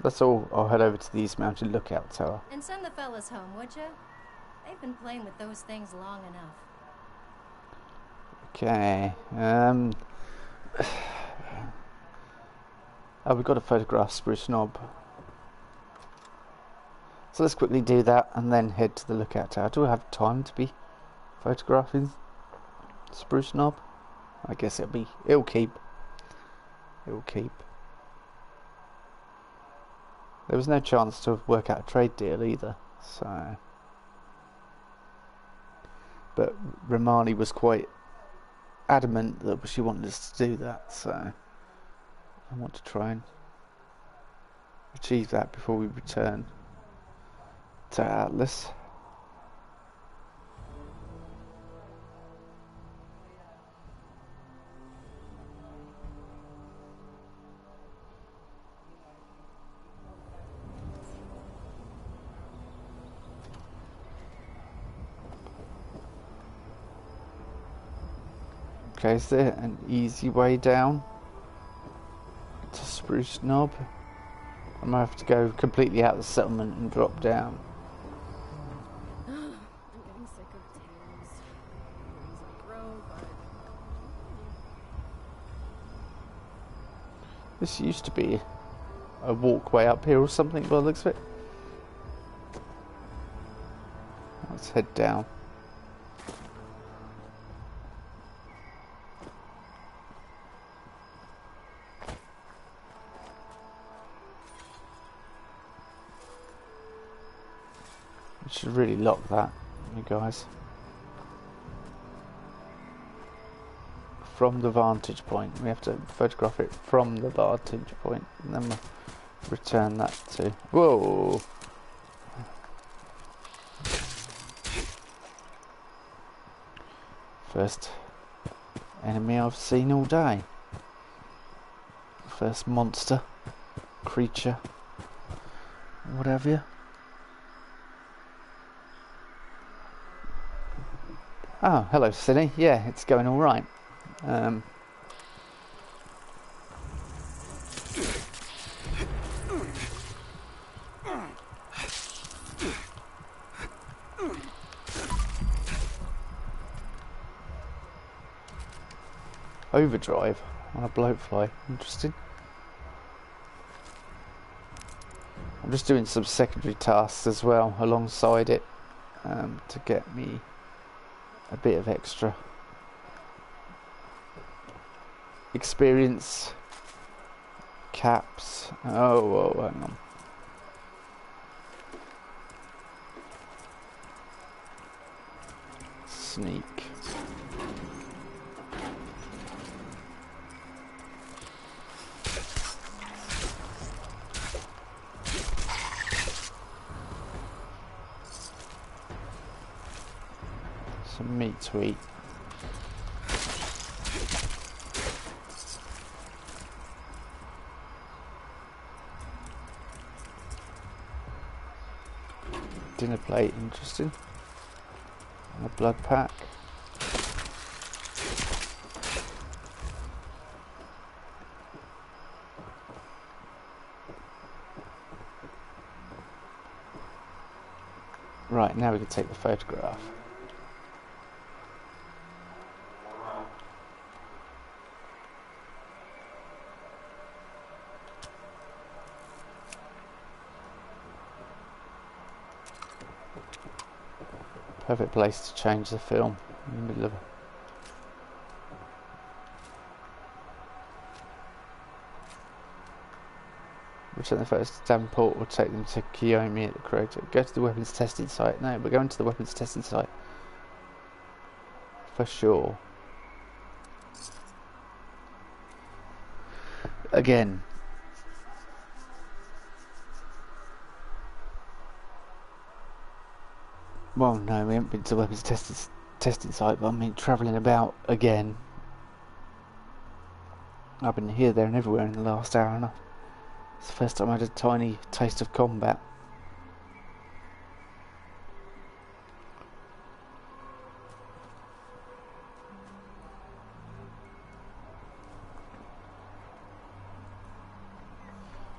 S1: That's all. I'll head over to the East Mountain Lookout Tower.
S12: And send the fellas home, would you? They've been playing with those things long enough.
S1: Okay, oh, we've got to photograph Spruce Knob. So let's quickly do that and then head to the lookout tower. Do I have time to be photographing Spruce Knob? I guess it'll keep. There was no chance to work out a trade deal either, so... But Romani was quite adamant that she wanted us to do that, so I want to try and achieve that before we return to Atlas. Okay, is there an easy way down to Spruce Knob? I might have to go completely out of the settlement and drop down.
S2: I'm getting sick of tales. Easily grow, but
S1: This used to be a walkway up here or something by the looks of it. Let's head down. I should really lock that, you guys. From the vantage point. We have to photograph it from the vantage point, and then we'll return that to... Whoa! First enemy I've seen all day. First monster, creature, what have you. Oh, hello, Cindy. Yeah, it's going all right. Overdrive on a bloatfly. Interesting. I'm just doing some secondary tasks as well alongside it to get me a bit of extra experience. Caps. Oh, hang on. Sneak. Some meat to eat. Dinner plate, interesting. And a blood pack. Right, now we can take the photograph. Perfect place to change the film in the middle of it. Return the photos to Davenport or take them to Kiyomi at the creator. Go to the weapons testing site. No, we're going to the weapons testing site. For sure. Again. Well, no, we haven't been to the weapons testing site, but I mean travelling about again. I've been here, there and everywhere in the last hour and a half. It's the first time I had a tiny taste of combat.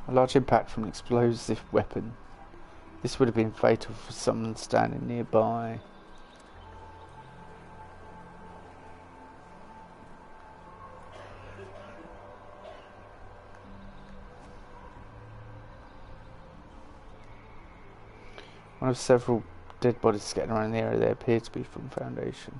S1: A large impact from an explosive weapon. This would have been fatal for someone standing nearby. One of several dead bodies scattered around the area. They appear to be from Foundation.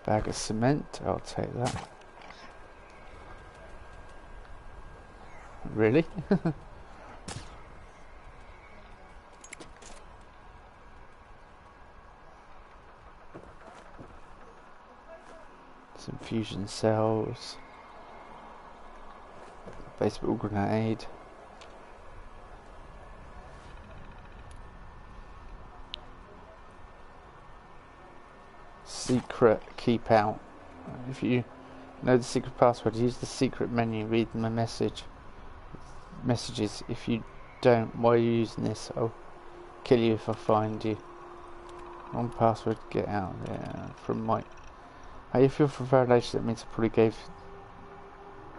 S1: Bag of cement, I'll take that. Really? Some fusion cells. Baseball grenade. Secret keep out. If you Know the secret password. Use the secret menu. Read my messages. If you don't, why are you using this? I'll kill you if I find you. Wrong password. Get out there. From Mike. Hey, if you're for validation, that means I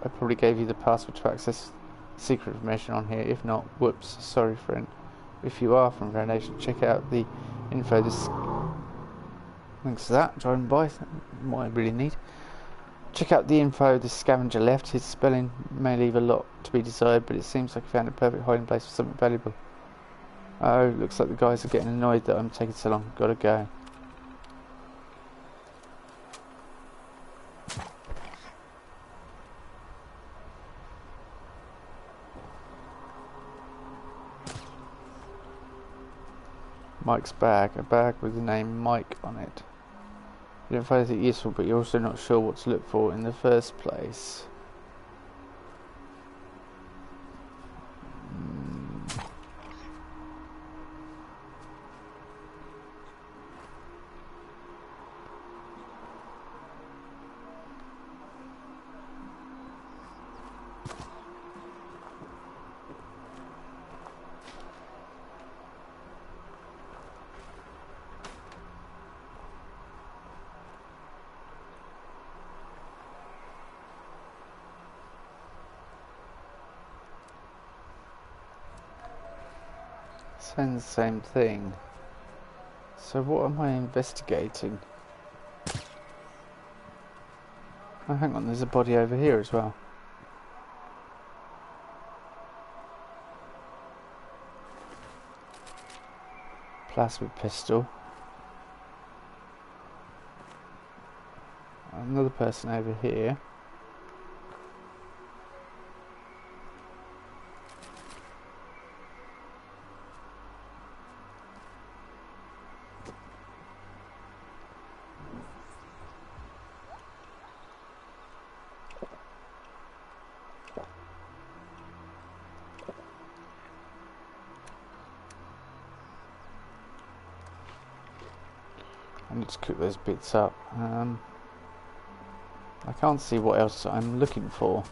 S1: probably gave you the password to access secret information on here. If not, whoops. Sorry, friend. If you are from validation, check out the info. Thanks to that. Driving by. What I really need. Check out the info the scavenger left. His spelling may leave a lot to be desired, but it seems like he found a perfect hiding place for something valuable. Oh, looks like the guys are getting annoyed that I'm taking so long. Gotta go. Mike's bag. A bag with the name Mike on it. You don't find anything useful, but you're also not sure what to look for in the first place. Saying the same thing. So what am I investigating? Oh, hang on, there's a body over here as well. Plasma pistol. Another person over here. I need to cook those bits up. I can't see what else I'm looking for.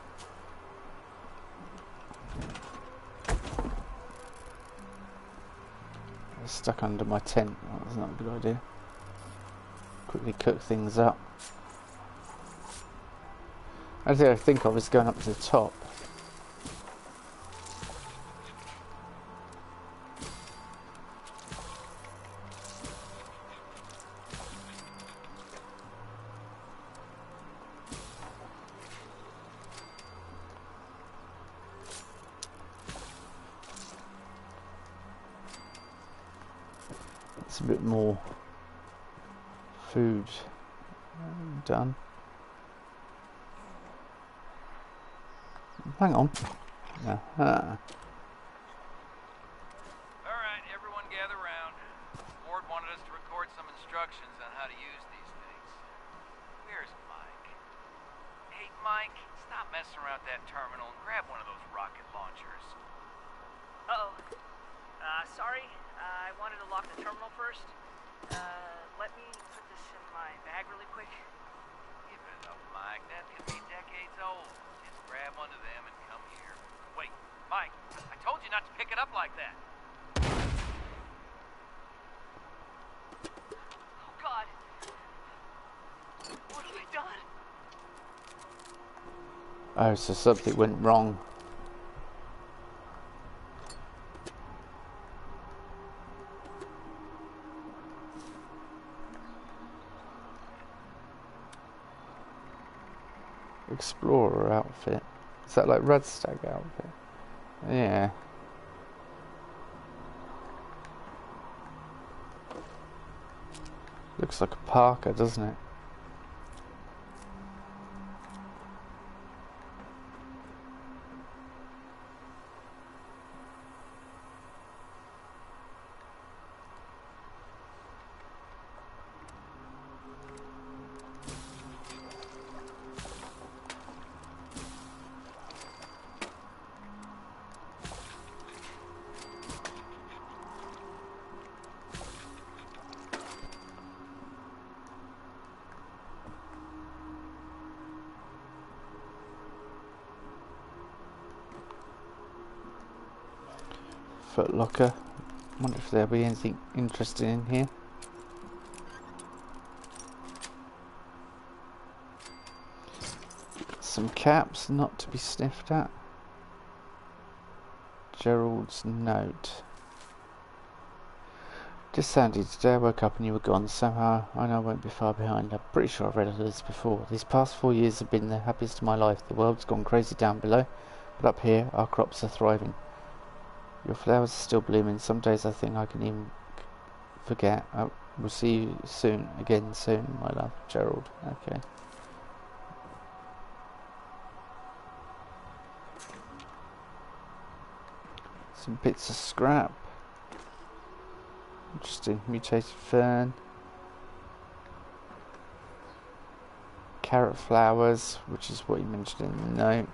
S1: It's stuck under my tent. Oh, that's not a good idea. Quickly cook things up. The only thing I think of is going up to the top. It's a bit more food done. Hang on. Yeah.
S14: Alright, everyone gather round. Ward wanted us to record some instructions on how to use these things. Where's Mike? Hey, Mike, stop messing around that terminal and grab one of those rocket launchers.
S10: Uh-oh. Sorry. I wanted to lock the terminal first. Let me put this in my bag really quick.
S14: Give it up, Mike. That could be decades old. Just grab one of them and come here. Wait, Mike, I told you not to pick it up like that.
S10: Oh, God. What have I done?
S1: Oh, so something went wrong. Explorer outfit. Is that like Red Stag outfit? Yeah. Looks like a parka, doesn't it? Foot locker. Wonder if there'll be anything interesting in here. Some caps not to be sniffed at. Gerald's note. Just Sandy, today I woke up and you were gone. Somehow I know I won't be far behind. I'm pretty sure I've read all this before. These past 4 years have been the happiest of my life. The world's gone crazy down below, but up here our crops are thriving. Your flowers are still blooming. Some days I think I can even forget. We'll see you soon, again soon, my love, Gerald. Okay. Some bits of scrap. Interesting. Mutated fern. Carrot flowers, which is what you mentioned in the note.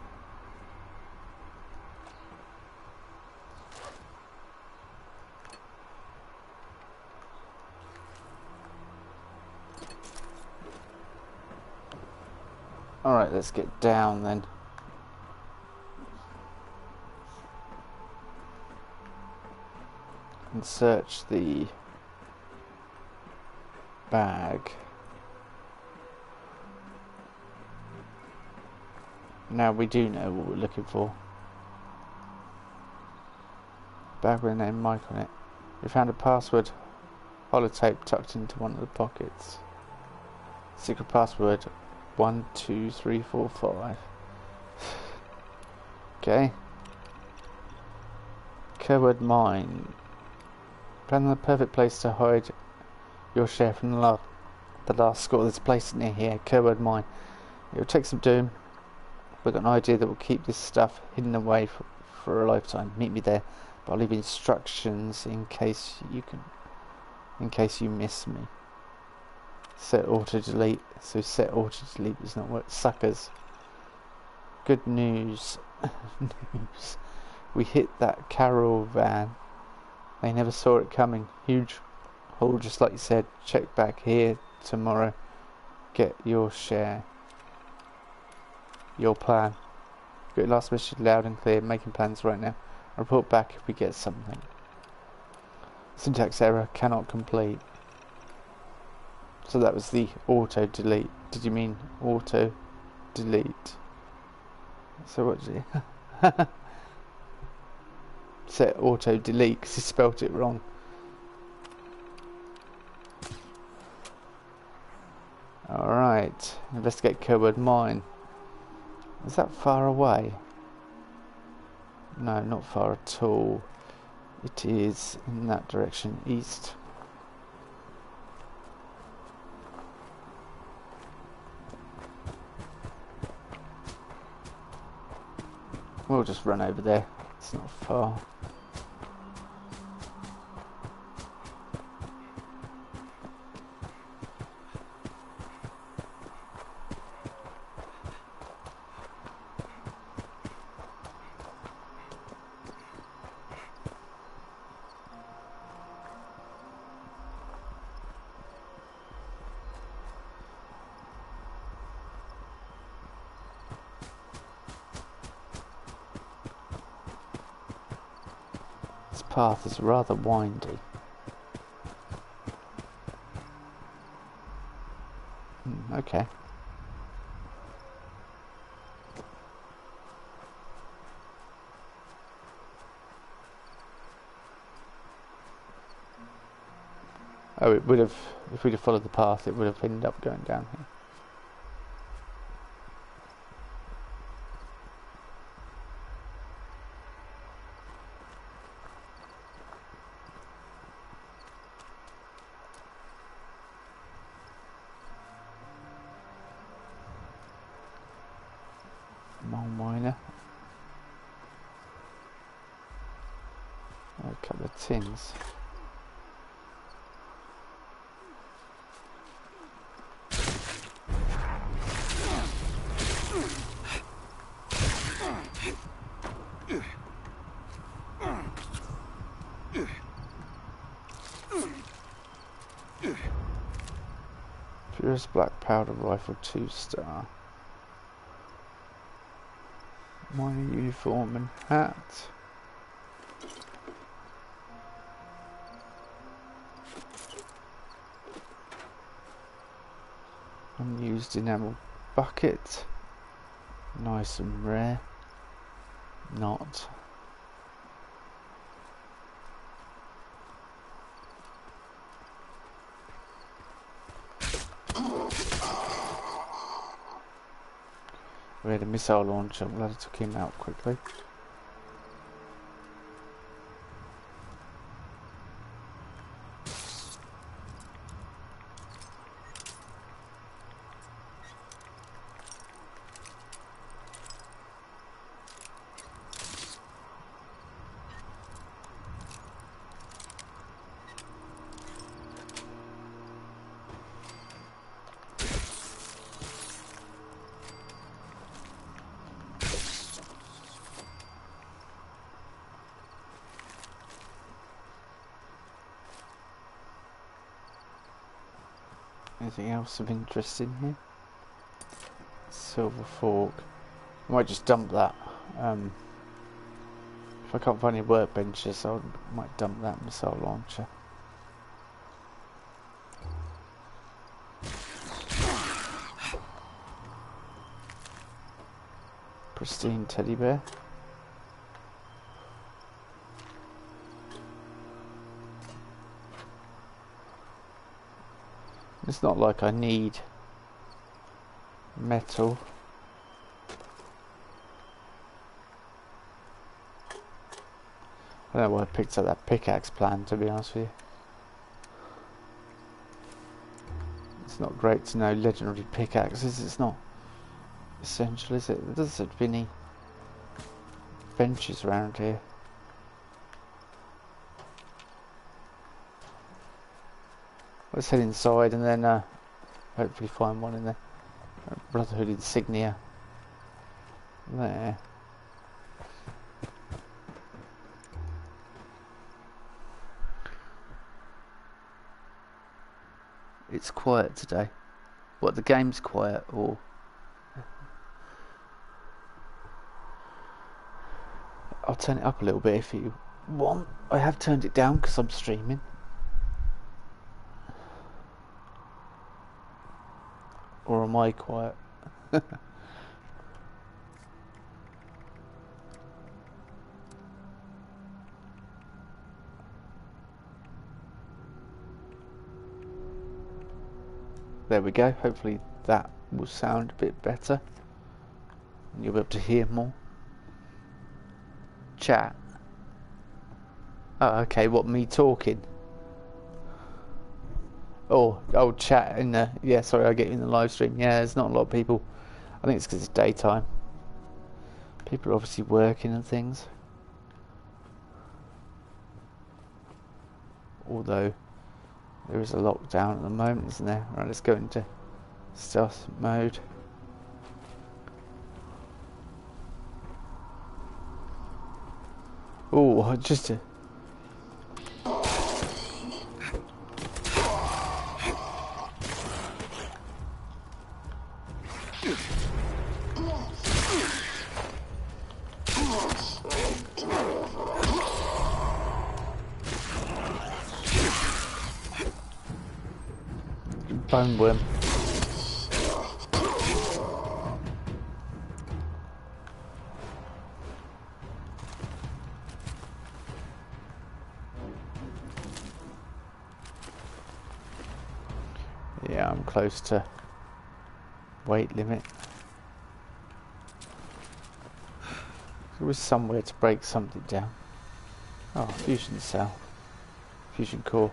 S1: Alright, let's get down then. And search the bag. Now we do know what we're looking for. Bag with the name Mike on it. We found a password holotape tucked into one of the pockets. Secret password 12345. Okay. Coward mine. Plan the perfect place to hide your share from the last score. There's a place near here, Coward mine. It will take some doing. We've got an idea that will keep this stuff hidden away for a lifetime. Meet me there, but I'll leave instructions in case you miss me. Set auto delete. So set auto delete does not work. Suckers. Good news. News. We hit that caravan. They never saw it coming. Huge hole, just like you said. Check back here tomorrow. Get your share. Your plan. Got your last mission loud and clear. Making plans right now. I'll report back if we get something. Syntax error. Cannot complete. So that was the auto delete. Did you mean auto delete? So what did you... Set auto delete because he spelt it wrong. Alright, investigate coward mine. Is that far away? No, not far at all. It is in that direction, east. We'll just run over there. It's not far. Path is rather windy. Okay. Oh, it would have, if we'd have followed the path, it would have ended up going down here. Miner. A couple of tins. Purest black powder rifle 2-star. Miner uniform and hat. Used enamel bucket. Nice and rare. Not. We had a missile launcher. I'm glad I took him out quickly. Anything else of interest in here? Silver fork. I might just dump that. If I can't find any workbenches, I might dump that missile launcher. Pristine teddy bear. It's not like I need metal. I don't know why I picked up that pickaxe plan, to be honest with you. It's not great to know legendary pickaxes, it's not essential, is it? There doesn't seem to be any benches around here. Let's head inside and then hopefully find one in there. Brotherhood insignia. There. It's quiet today. What, the game's quiet, or... I'll turn it up a little bit if you want. I have turned it down because I'm streaming. Or am I quiet? There we go. Hopefully that will sound a bit better. And you'll be able to hear more. Chat. Oh, okay. What, me talking? Oh, chat in the... Yeah, sorry, I get you in the live stream. Yeah, there's not a lot of people. I think it's because it's daytime. People are obviously working and things. Although, there is a lockdown at the moment, isn't there? Right, let's go into stealth mode. Oh, just a... bone worm. Yeah, I'm close to weight limit. There was somewhere to break something down. Oh, fusion cell. Fusion core.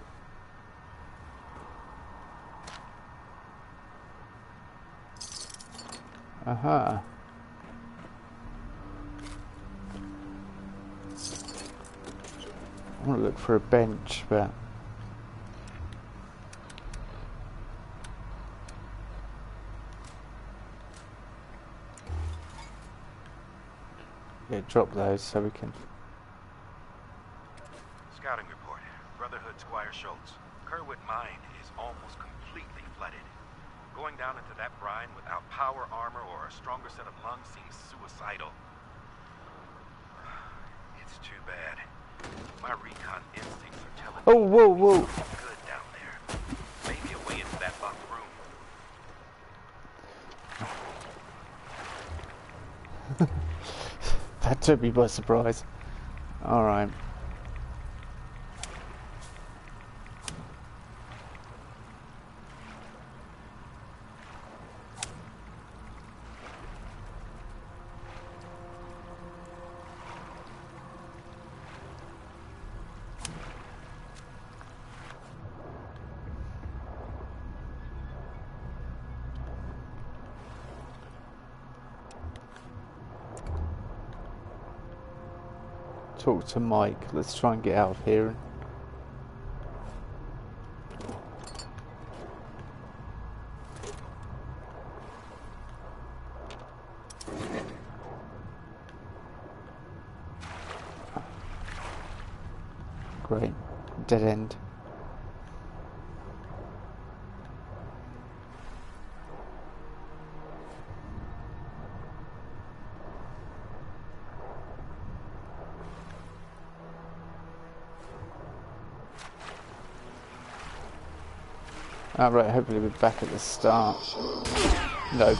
S1: Aha. I want to look for a bench, but... yeah, drop those so we can...
S15: Scouting report. Brotherhood Squire Schultz. Kerwood Mine is almost completely flooded. Going down into that brine without power armor or a stronger set of lungs seems suicidal. It's too bad. My recon instincts are telling me
S1: whoa!
S15: good down there. Maybe a way into that locked room.
S1: That took me by surprise. Alright. Talk to Mike. Let's try and get out of here. Great. Dead end. Alright, hopefully we're back at the start. No.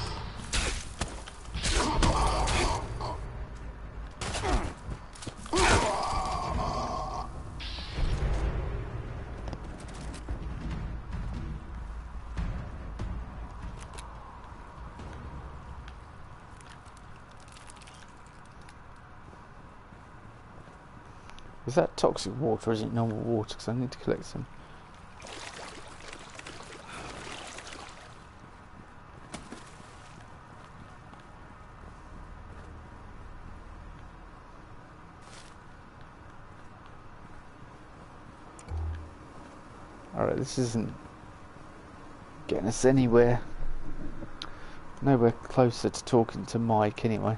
S1: Is that toxic water or is it normal water? Because I need to collect some. Alright, this isn't getting us anywhere. Nowhere closer to talking to Mike anyway.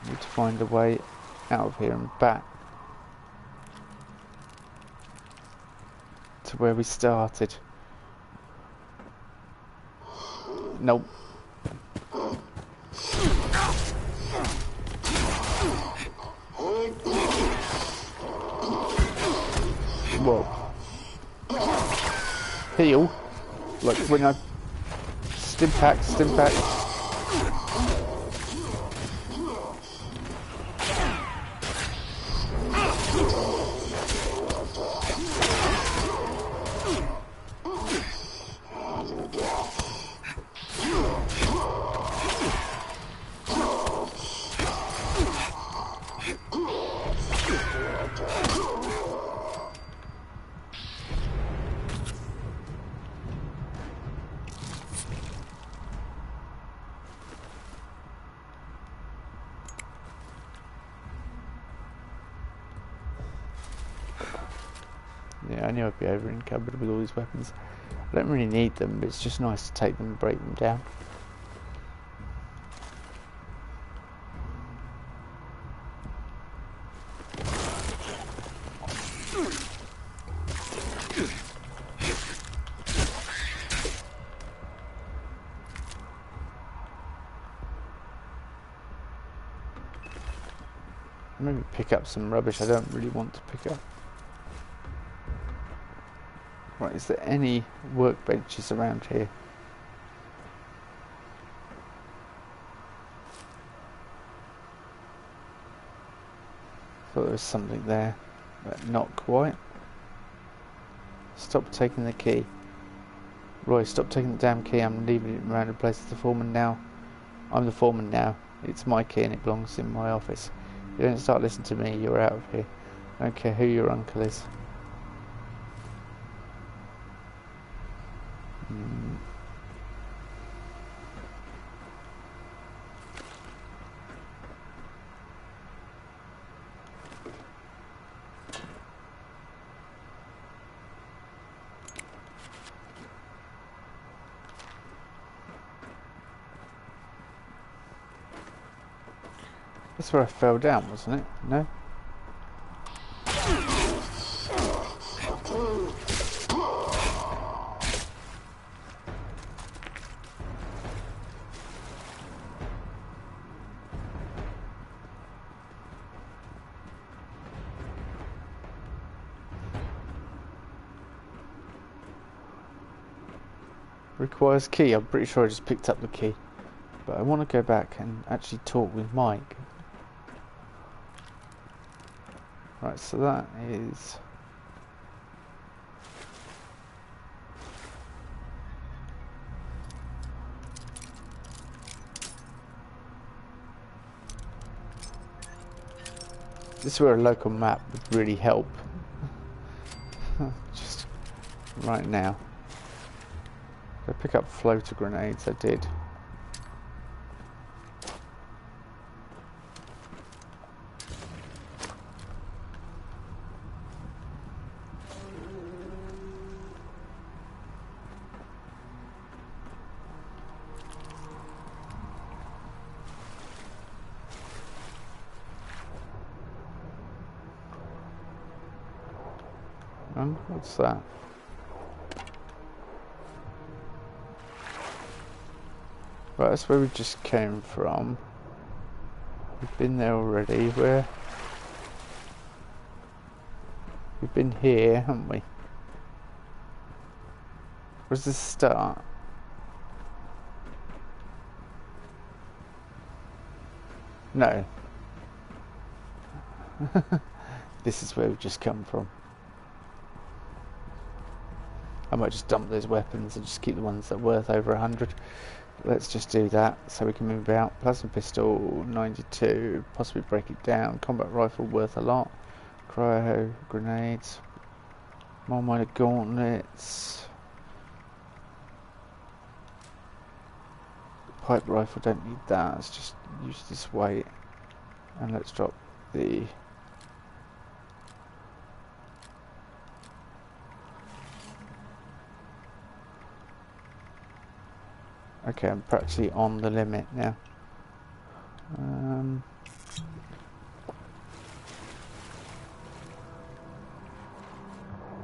S1: Need to find a way out of here and back to where we started. Nope. Whoa. Heal. Look, when I stim pack. Yeah, I knew I'd be over encumbered with all these weapons. I don't really need them, but it's just nice to take them and break them down. Maybe pick up some rubbish I don't really want to pick up. Right, is there any workbenches around here? Thought there was something there, but not quite. Stop taking the key. Roy, stop taking the damn key. I'm leaving it around the place as the foreman now. I'm the foreman now. It's my key and it belongs in my office. If you don't start listening to me, you're out of here. I don't care who your uncle is. That's where I fell down, wasn't it? No? requires key. I'm pretty sure I just picked up the key. But I want to go back and actually talk with Mike. Right, so that is... This is where a local map would really help. Just right now. Did I pick up floater grenades? I did. What's that? Right, that's where we just came from. We've been there already. Where? We've been here, haven't we? Where's the start? No. This is where we've just come from. I might just dump those weapons and just keep the ones that are worth over 100. Let's just do that so we can move out. Plasma pistol 92, possibly break it down. Combat rifle worth a lot. Cryo grenades. More minor gauntlets. Pipe rifle, don't need that. Let's just use this weight. And let's drop the... Okay, I'm practically on the limit now.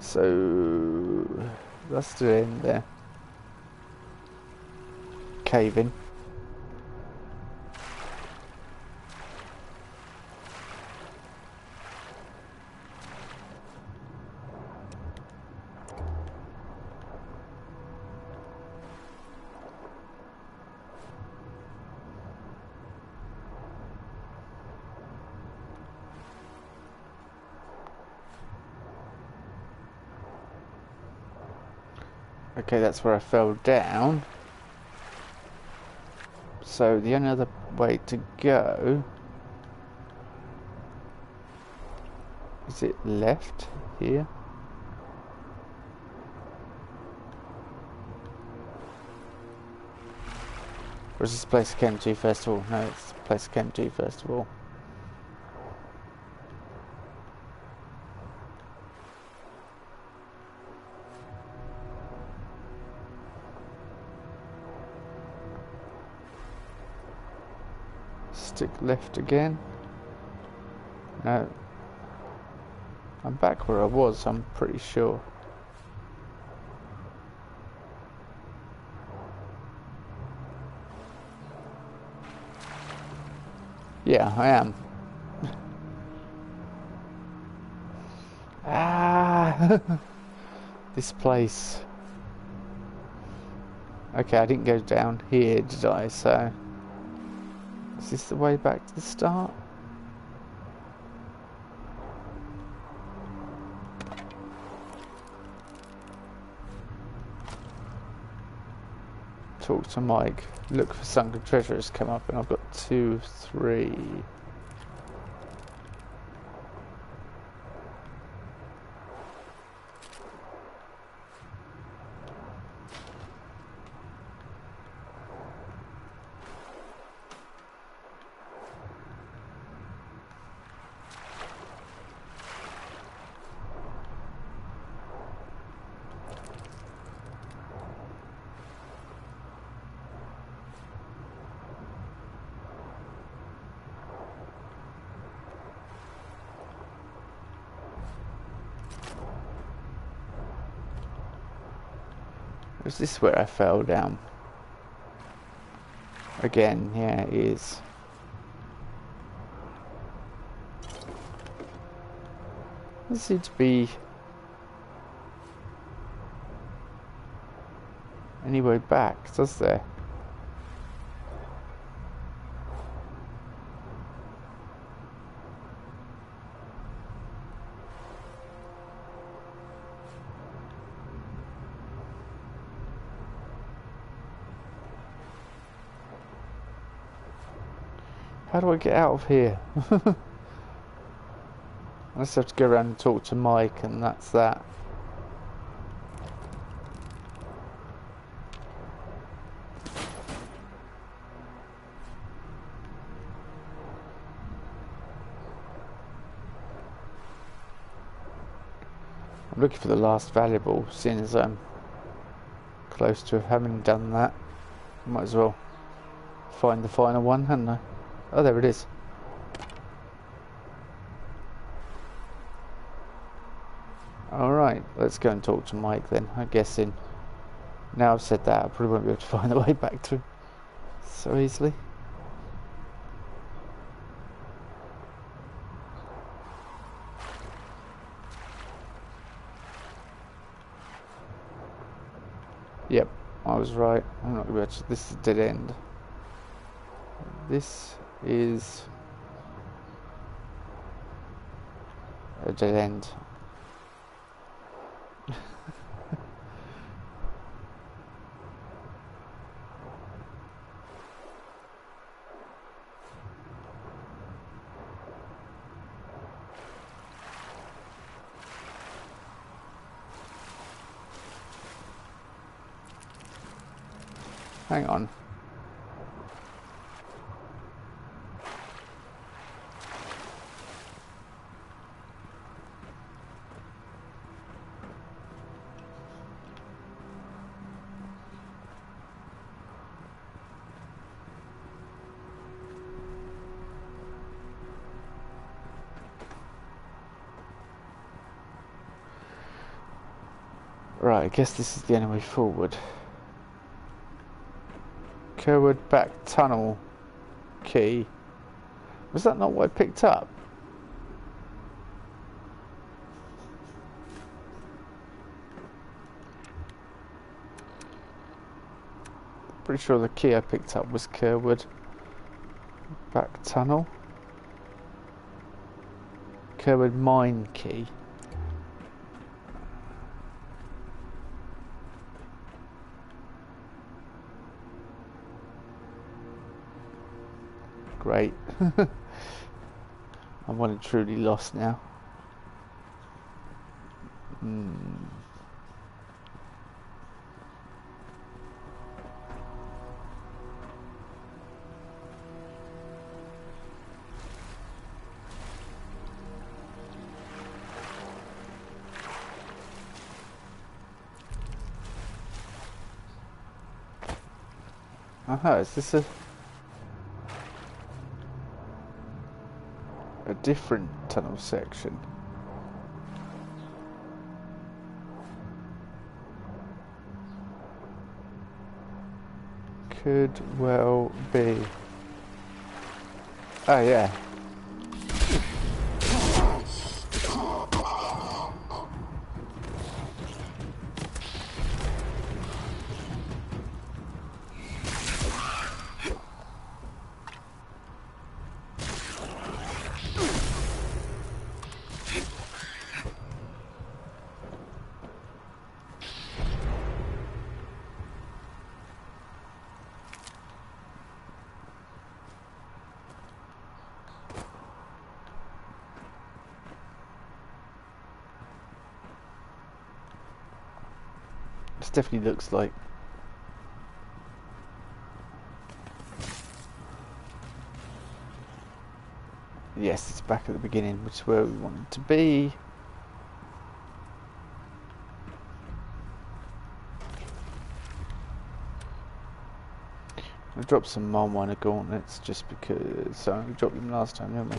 S1: So that's still in there. Cave in. Okay, that's where I fell down. So the only other way to go... Is it left here? Or is this the place I came to first of all? No, it's the place I came to first of all. Stick left again. No. I'm back where I was, I'm pretty sure. Yeah, I am. Ah! This place. Okay, I didn't go down here, did I? So... Is this the way back to the start? Talk to Mike. Look for sunken treasure has come up and I've got 2, 3. Was this where I fell down? Again, yeah, it is. There seems to be any way back, does there? How do I get out of here? I just have to go around and talk to Mike, and that's that. I'm looking for the last valuable, seeing as I'm close to having done that. Might as well find the final one, hadn't I? Oh, there it is. Alright, let's go and talk to Mike then. I'm guessing now I've said that, I probably won't be able to find the way back to him so easily. Yep, I was right. I'm not going to. This is a dead end. This is a dead end. Hang on. Right, I guess this is the only way forward. Kerwood back tunnel key. Was that not what I picked up? Pretty sure the key I picked up was Kerwood back tunnel. Kerwood mine key. Great. I'm well and truly lost now. Aha, is this a different tunnel section? Could well be. Oh yeah. This definitely looks like. Yes, it's back at the beginning, which is where we wanted to be. I dropped some Marminer gauntlets just because. So we dropped them last time, didn't we?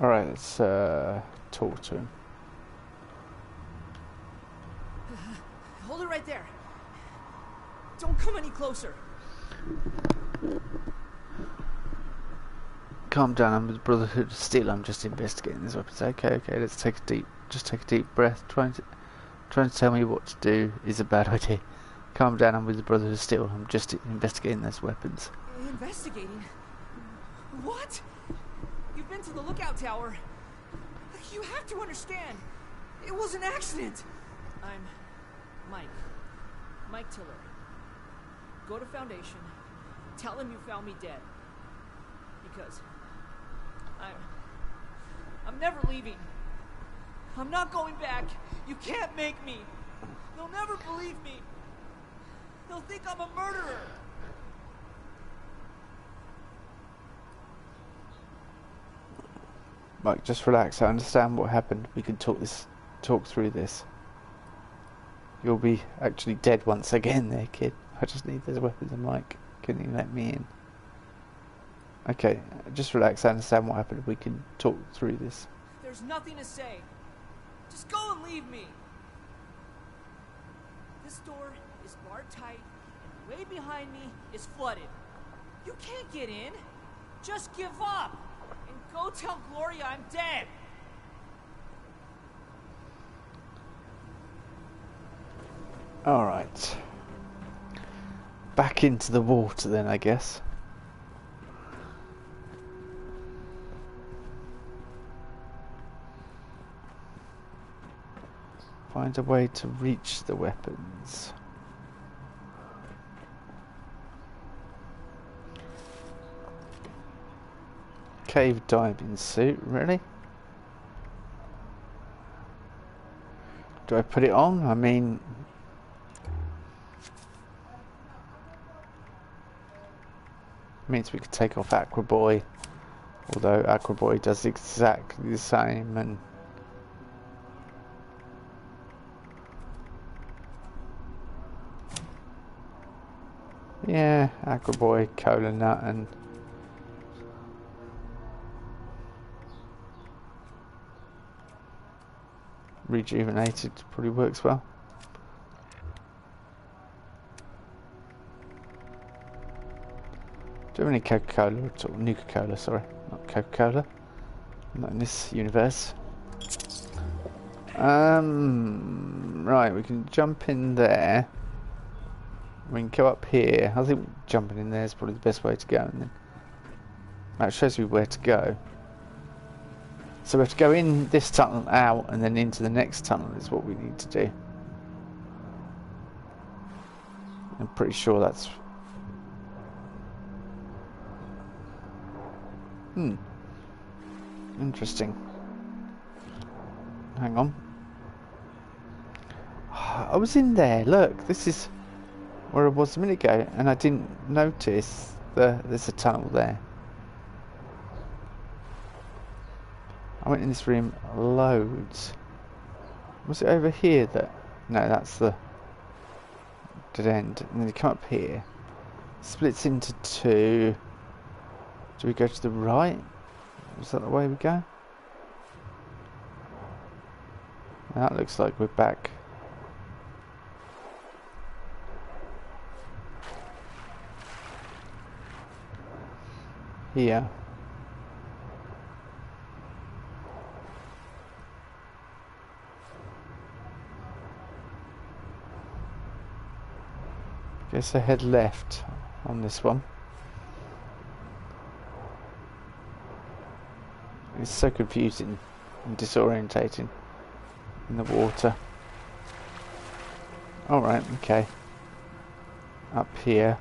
S1: Alright, let's talk to him.
S4: Hold it right there. Don't come any closer.
S1: Calm down, I'm with Brotherhood of Steel. I'm just investigating these weapons. Okay, let's take a deep breath. Trying to tell me what to do is a bad idea. Calm down, I'm with the Brotherhood of Steel. I'm just investigating those weapons.
S4: Investigating? What? You've been to the lookout tower. You have to understand. It was an accident. I'm Mike Tiller. Go to Foundation. Tell him you found me dead. Because I'm never leaving. I'm not going back. You can't make me. They'll never believe me. They'll think I'm a murderer.
S1: Mike, just relax. I understand what happened. We can talk through this. You'll be actually dead once again there, kid. I just need those weapons, and Mike, can you let me in? Okay, just relax. I understand what happened. We can talk through this.
S4: There's nothing to say. Just go and leave me. This door is barred tight, and way behind me is flooded. You can't get in. Just give up. And go tell Gloria I'm dead.
S1: Alright. Back into the water then, I guess. Find a way to reach the weapons. Cave diving suit, really? Do I put it on? I mean... means we could take off Aqua Boy. Although Aqua Boy does exactly the same, and... yeah, Aqua Boy, Cola Nut, and... Rejuvenated probably works well. Do you have any Coca-Cola at all? Nuka-Cola, sorry. Not Coca-Cola. Not in this universe. Right, we can jump in there. We can go up here. I think jumping in there is probably the best way to go. And then that shows me where to go. So we have to go in this tunnel, out, and then into the next tunnel is what we need to do. I'm pretty sure that's... interesting. Hang on. I was in there, look, this is where I was a minute ago, and I didn't notice there's a tunnel there. I went in this room loads. Was it over here that... no, that's the dead end. And then you come up here. Splits into two. Do we go to the right? Is that the way we go? That looks like we're back. Here. Guess I head left on this one. It's so confusing and disorientating in the water. Alright, okay. Up here.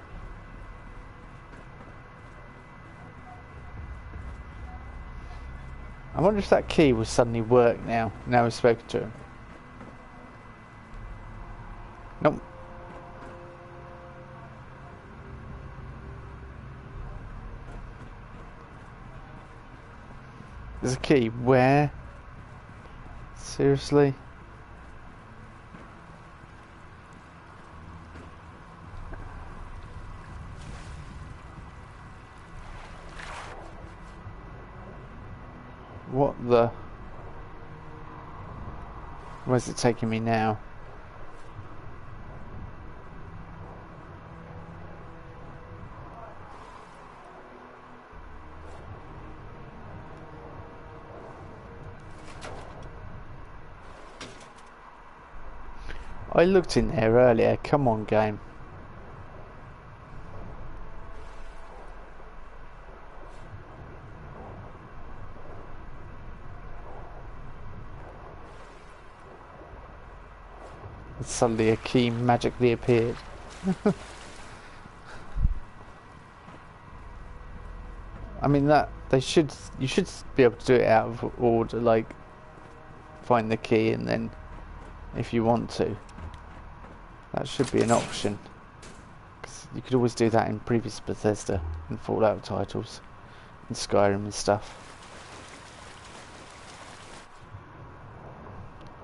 S1: I wonder if that key will suddenly work now we've spoken to him. Nope. There's a key. Where? Seriously? What the... Where's it taking me now? I looked in there earlier. Come on, game. And suddenly a key magically appeared. I mean that you should be able to do it out of order, like find the key and then if you want to. That should be an option. 'Cause you could always do that in previous Bethesda and Fallout titles, and Skyrim and stuff.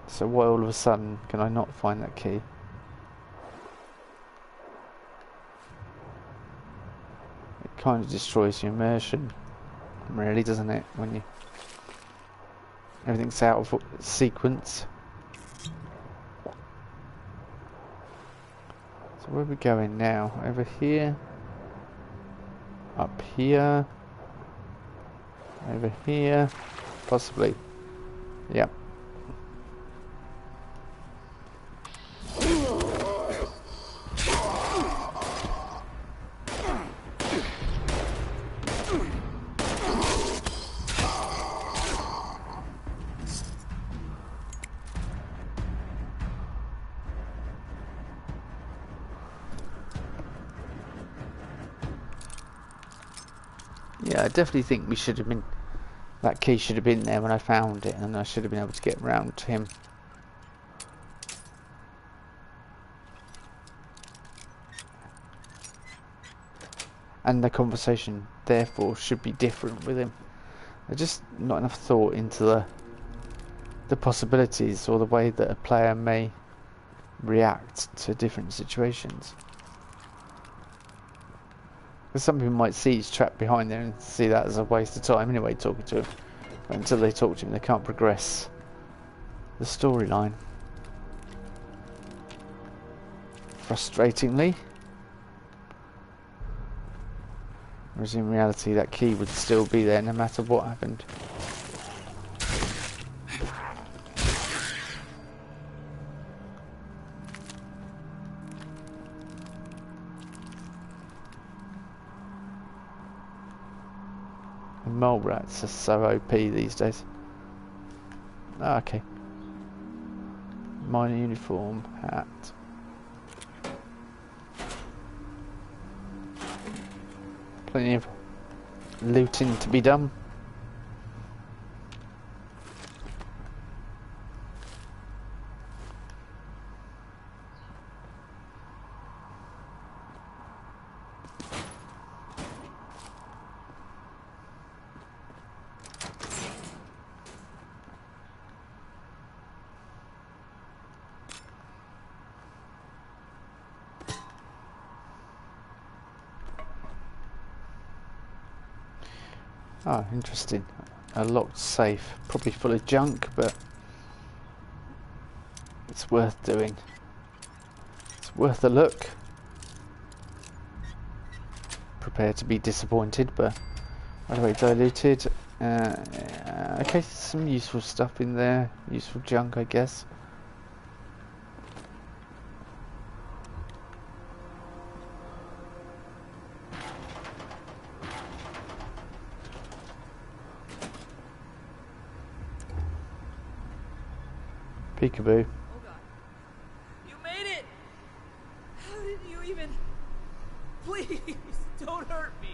S1: So why all of a sudden can I not find that key? It kind of destroys your immersion, really, doesn't it? When you everything's out of sequence. So where are we going now? Over here? Up here? Over here? Possibly. Yep. Yeah, I definitely think we should have been... That key should have been there when I found it, and I should have been able to get round to him. And the conversation, therefore, should be different with him. There's just not enough thought into the possibilities or the way that a player may react to different situations. Because some people might see he's trapped behind there and see that as a waste of time anyway, talking to him. But until they talk to him, they can't progress the storyline. Frustratingly. Whereas in reality, that key would still be there no matter what happened. Mole rats are so OP these days. Ah, okay. Minor uniform, hat. Plenty of looting to be done. Oh, interesting. A locked safe. Probably full of junk, but it's worth doing. It's worth a look. Prepared to be disappointed, but anyway, diluted. Okay, some useful stuff in there. Useful junk, I guess. Peekaboo.
S4: Oh God. You made it! How did you even... Please, don't hurt me.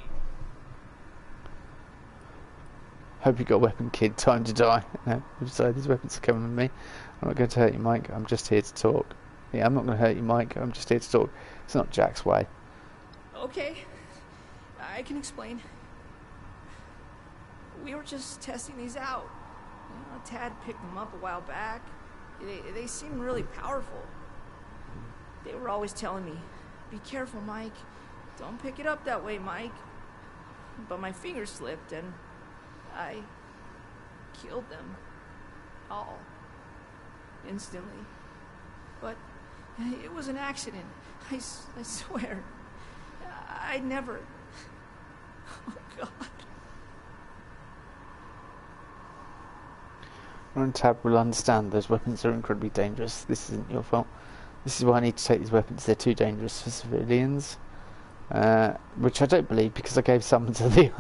S1: Hope you got a weapon, kid. Time to die. No, we decided these weapons are coming with me. I'm not going to hurt you, Mike. I'm just here to talk. Yeah, I'm not going to hurt you, Mike. I'm just here to talk. It's not Jack's way.
S4: Okay. I can explain. We were just testing these out. You know, Tad picked them up a while back. They seem really powerful. They were always telling me, be careful, Mike. Don't pick it up that way, Mike. But my finger slipped and I killed them. All. Instantly. But it was an accident. I swear. I never... Oh, God.
S1: Ron Tab will understand those weapons are incredibly dangerous. This isn't your fault. This is why I need to take these weapons. They're too dangerous for civilians. Which I don't believe, because I gave some to the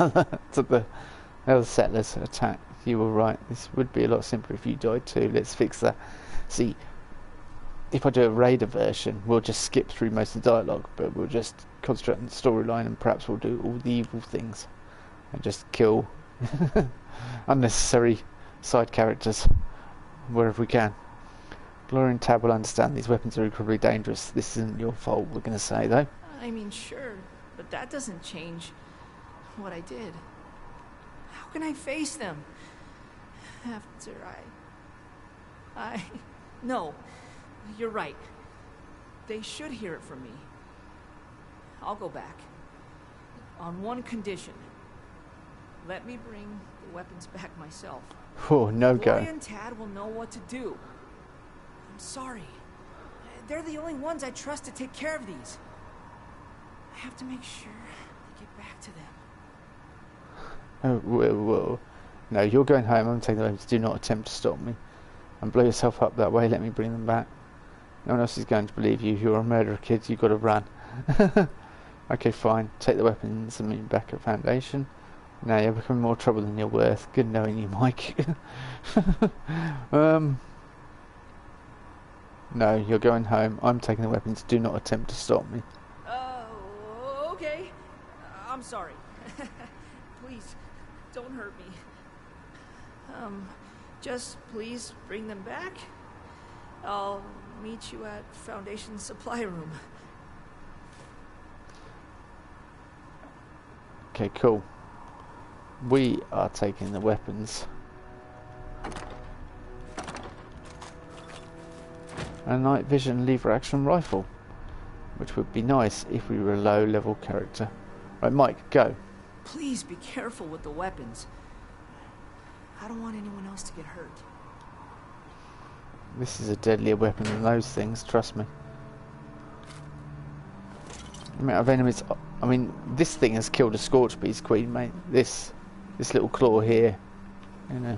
S1: other settlers attack. You were right. This would be a lot simpler if you died too. Let's fix that. See, if I do a raider version, we'll just skip through most of the dialogue, but we'll just concentrate on the storyline, and perhaps we'll do all the evil things and just kill unnecessary side characters wherever we can. Gloria and Tab will understand these weapons are incredibly dangerous. This isn't your fault, we're going to say, though.
S4: I mean, sure, but that doesn't change what I did. How can I face them after No, you're right. They should hear it from me. I'll go back. On one condition. Let me bring the weapons back myself.
S1: Oh, no go.
S4: Gloria and Tad will know what to do. I'm sorry. They're the only ones I trust to take care of these. I have to make sure they get back to them.
S1: Oh, whoa. No, you're going home. I'm taking the weapons. Do not attempt to stop me. And blow yourself up that way. Let me bring them back. No one else is going to believe you. You're a murderer, kid. You've got to run. Okay, fine. Take the weapons and meet me back at Foundation. Now you're becoming more trouble than you're worth. Good knowing you, Mike. No, you're going home. I'm taking the weapons. Do not attempt to stop me.
S4: Okay. I'm sorry. Please, don't hurt me. Just please bring them back. I'll meet you at Foundation Supply Room.
S1: Okay, cool. We are taking the weapons. A night vision lever action rifle, which would be nice if we were a low level character. Right, Mike, go.
S4: Please be careful with the weapons. I don't want anyone else to get hurt.
S1: This is a deadlier weapon than those things, trust me. The amount of enemies... I mean, this thing has killed a Scorch Beast Queen, mate. This little claw here, you know.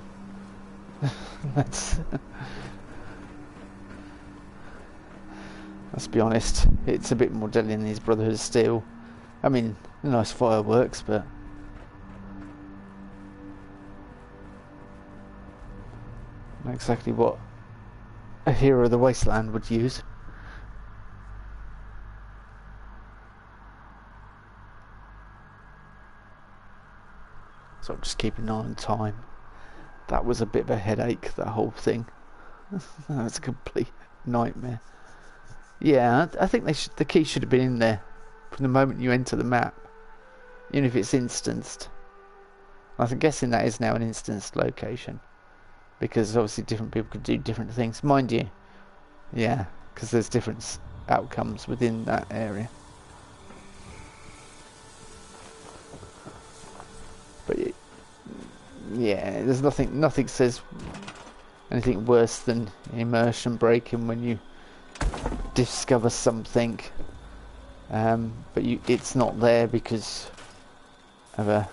S1: Let's be honest, it's a bit more deadly than these Brotherhood of Steel. I mean, nice fireworks, but... not exactly what a hero of the Wasteland would use. So I'm just keeping an eye on time. That was a bit of a headache, that whole thing. That was a complete nightmare. Yeah, I think the key should have been in there from the moment you enter the map, even if it's instanced. I'm guessing that is now an instanced location, because obviously different people could do different things, mind you. Yeah, because there's different outcomes within that area. But yeah, there's nothing says anything worse than immersion breaking when you discover something, but it's not there because of a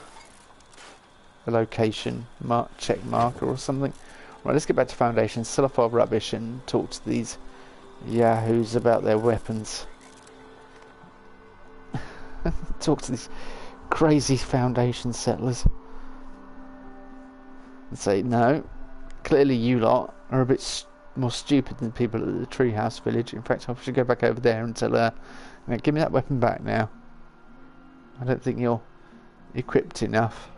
S1: location check marker or something. Right, let's get back to Foundation, sell off our rubbish and talk to these yahoos about their weapons. Talk to these crazy Foundation settlers and say, no, clearly you lot are a bit more stupid than people at the Treehouse Village. In fact, I should go back over there and tell her, give me that weapon back now. I don't think you're equipped enough.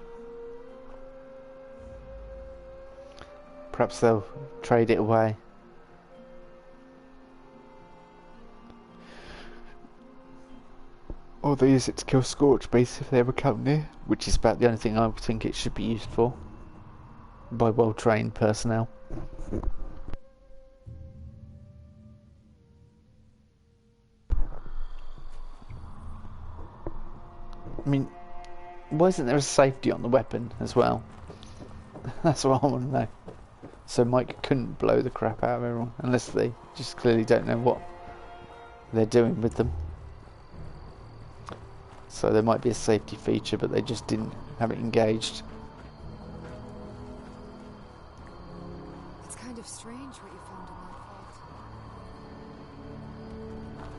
S1: Perhaps they'll trade it away. Or they use it to kill Scorch Beasts if they ever come near, which is about the only thing I would think it should be used for by well-trained personnel. I mean, why isn't there a safety on the weapon as well? That's what I want to know. So Mike couldn't blow the crap out of everyone, unless they just clearly don't know what they're doing with them. So there might be a safety feature, but they just didn't have it engaged.
S16: It's kind of strange what you found in that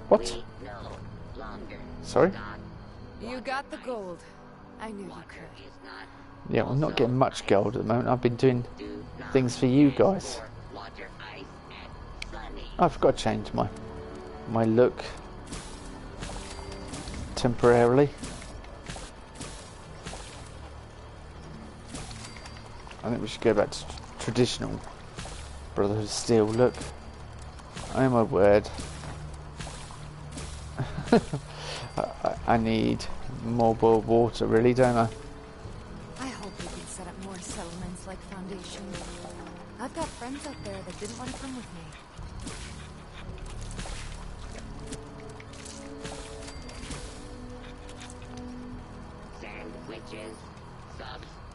S16: vault.
S1: What? Sorry?
S16: You got the gold. I knew you could.
S1: Yeah, we're not getting much gold at the moment. I've been doing things for you guys. Oh, I forgot to change my look temporarily. I think we should go back to traditional Brotherhood of Steel look. Oh my word. I need more boiled water, really, don't I?
S16: I hope we can set up more settlements like Foundation. I've got friends out there that didn't want to come with me.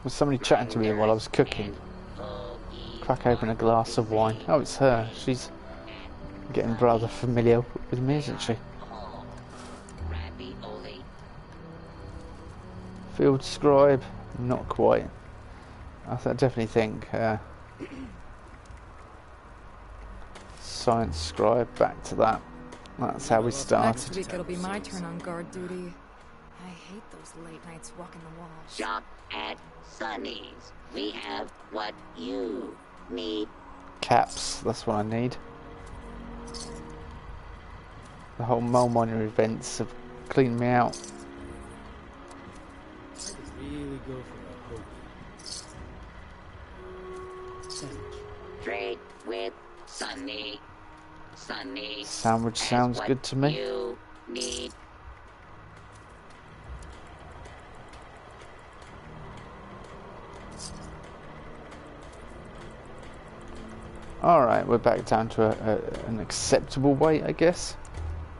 S1: Was somebody chatting to me while I was cooking? Crack open a glass of wine. Oh, it's her. She's getting rather familiar with me, isn't she? Field scribe, not quite. I definitely think science scribe, back to that. That's how we started.
S16: Next week it'll be my turn on guard duty. I hate those late nights walking the walls.
S17: Shop at Sunny's. We have what you need.
S1: Caps, that's what I need. The whole mole miner events have cleaned me out.
S18: Really go for a hoagie.
S17: Trade with Sunny. Sunny.
S1: Sandwich sounds good to me.
S17: You need.
S1: Alright, we're back down to an acceptable weight, I guess.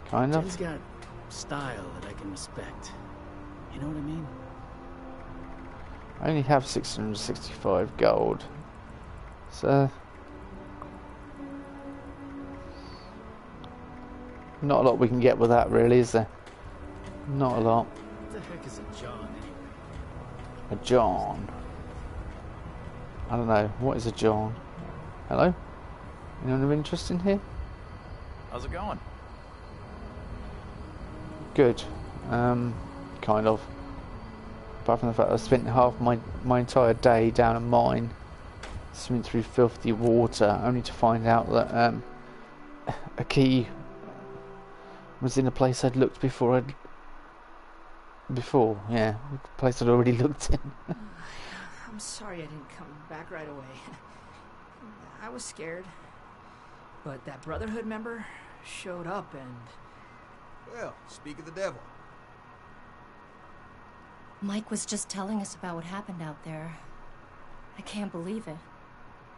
S1: Kind of.
S18: Jen's got style that I can respect. You know what I mean?
S1: I only have 665 gold. So... not a lot we can get with that, really, is there? Not a lot.
S18: What the heck is a John, anyway?
S1: A John? I don't know. What is a John? Hello? Anyone of interest in here?
S19: How's it going?
S1: Good. Kind of. Apart from the fact I spent half my entire day down a mine, swimming through filthy water, only to find out that a key was in a place I'd looked before. Yeah, a place I'd already looked in.
S4: I'm sorry I didn't come back right away. I was scared. But that Brotherhood member showed up and...
S13: Well, speak of the devil.
S12: Mike was just telling us about what happened out there. I can't believe it.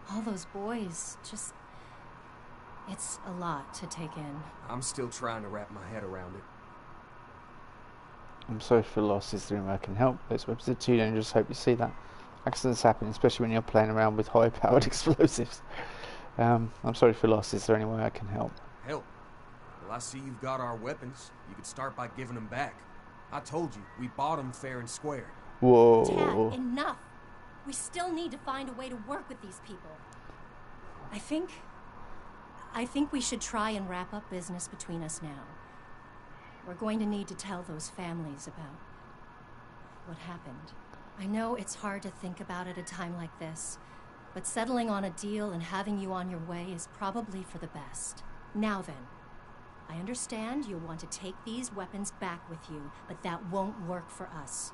S12: All those boys, just... it's a lot to take in.
S13: I'm still trying to wrap my head around it.
S1: I'm sorry for losses. The only way I can help. Those weapons are too dangerous. Hope you see that. Accidents happen, especially when you're playing around with high-powered explosives. I'm sorry for losses. Is there any way I can help?
S13: Help? Well, I see you've got our weapons. You could start by giving them back. I told you, we bought them fair and square.
S1: Whoa.
S12: Dad, enough. We still need to find a way to work with these people. I think we should try and wrap up business between us now. We're going to need to tell those families about what happened. I know it's hard to think about at a time like this, but settling on a deal and having you on your way is probably for the best. Now then, I understand you'll want to take these weapons back with you, but that won't work for us.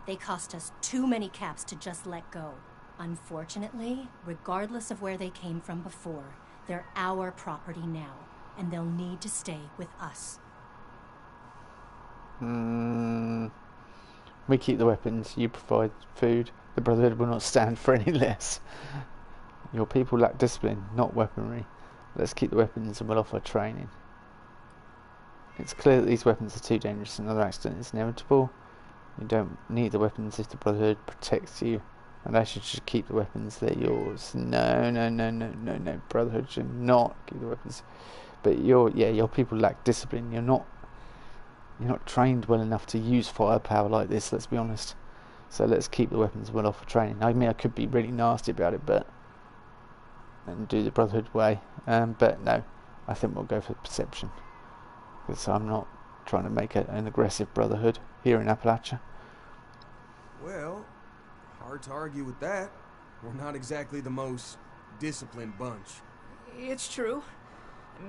S12: They cost us too many caps to just let go. Unfortunately, regardless of where they came from before, they're our property now, and they'll need to stay with us.
S1: We keep the weapons, you provide food. The Brotherhood will not stand for any less. Your people lack discipline, not weaponry. Let's keep the weapons and we'll offer training. It's clear that these weapons are too dangerous. Another accident is inevitable. You don't need the weapons if the Brotherhood protects you And I should just keep the weapons. They're yours. No, no, no, no, no, no. Brotherhood should not keep the weapons. But your people lack discipline. You're not trained well enough to use firepower like this. Let's be honest. So let's keep the weapons well off for training. I mean, I could be really nasty about it, and do the Brotherhood way. But no, I think we'll go for perception, because I'm not trying to make an aggressive Brotherhood here in Appalachia.
S13: Well, hard to argue with that. We're not exactly the most disciplined bunch.
S4: It's true.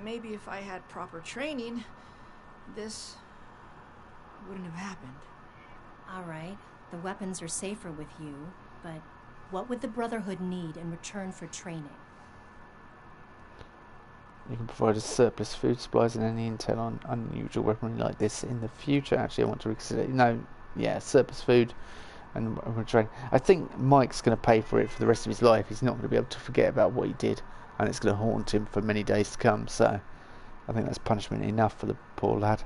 S4: Maybe if I had proper training, this wouldn't have happened.
S12: All right, the weapons are safer with you, but what would the Brotherhood need in return for training?
S1: You can provide us surplus food supplies and any intel on unusual weaponry like this in the future. Actually, I want to reconsider. No, yeah, surplus food and train. I think Mike's going to pay for it for the rest of his life. He's not going to be able to forget about what he did, and it's going to haunt him for many days to come. So, I think that's punishment enough for the poor lad.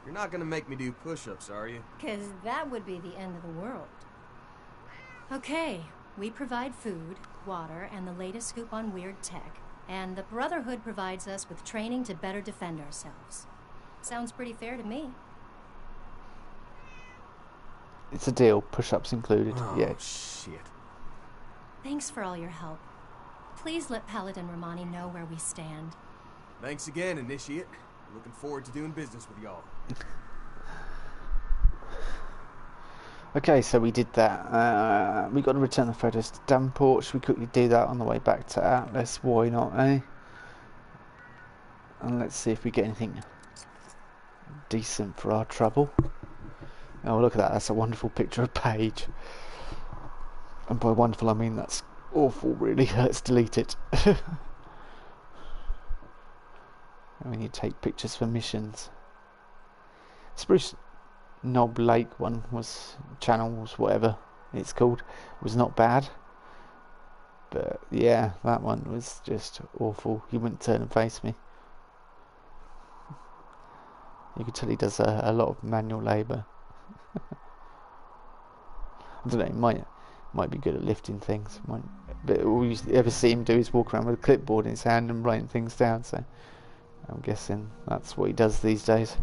S13: You're not going to make me do push-ups, are you?
S12: Because that would be the end of the world. Okay, we provide food, water, and the latest scoop on weird tech. And the Brotherhood provides us with training to better defend ourselves. Sounds pretty fair to me.
S1: It's a deal, push-ups included.
S13: Oh,
S1: yeah.
S13: Shit.
S12: Thanks for all your help. Please let Paladin Romani know where we stand.
S13: Thanks again, Initiate. Looking forward to doing business with y'all.
S1: Okay, so we did that. We got to return the photos to Davenport. Should we quickly do that on the way back to Atlas? Why not, eh? And let's see if we get anything decent for our trouble. Oh, look at that. That's a wonderful picture of Paige. And by wonderful, I mean that's awful, really. Let's delete it. When you take pictures for missions. Spruce Knob Lake one was, channels, whatever it's called, was not bad. But yeah, that one was just awful. He wouldn't turn and face me. You could tell he does a lot of manual labour. I don't know, he might be good at lifting things. But all you ever see him do is walk around with a clipboard in his hand and writing things down, so I'm guessing that's what he does these days.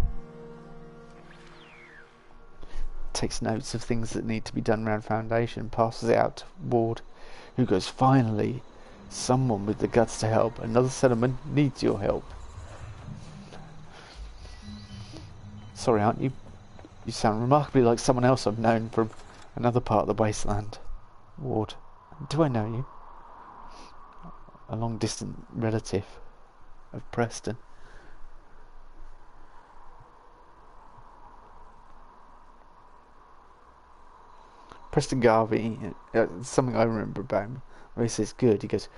S1: Takes notes of things that need to be done around Foundation, passes it out to Ward, who goes, finally, someone with the guts to help. Another settlement needs your help. Sorry, aren't you? You sound remarkably like someone else I've known from another part of the wasteland. Ward, do I know you? A long-distant relative of Preston. Preston Garvey, something I remember about him, where he says good, he goes,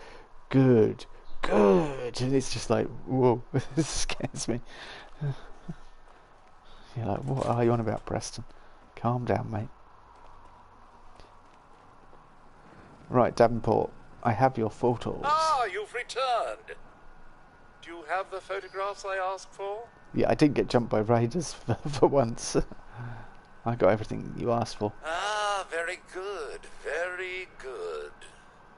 S1: good, good, and it's just like, whoa, this scares me. You're like, what are you on about, Preston? Calm down, mate. Right, Davenport, I have your photos.
S3: Ah, you've returned. Do you have the photographs I asked for?
S1: Yeah, I didn't get jumped by raiders for once. I got everything you asked for.
S3: Ah, very good, very good.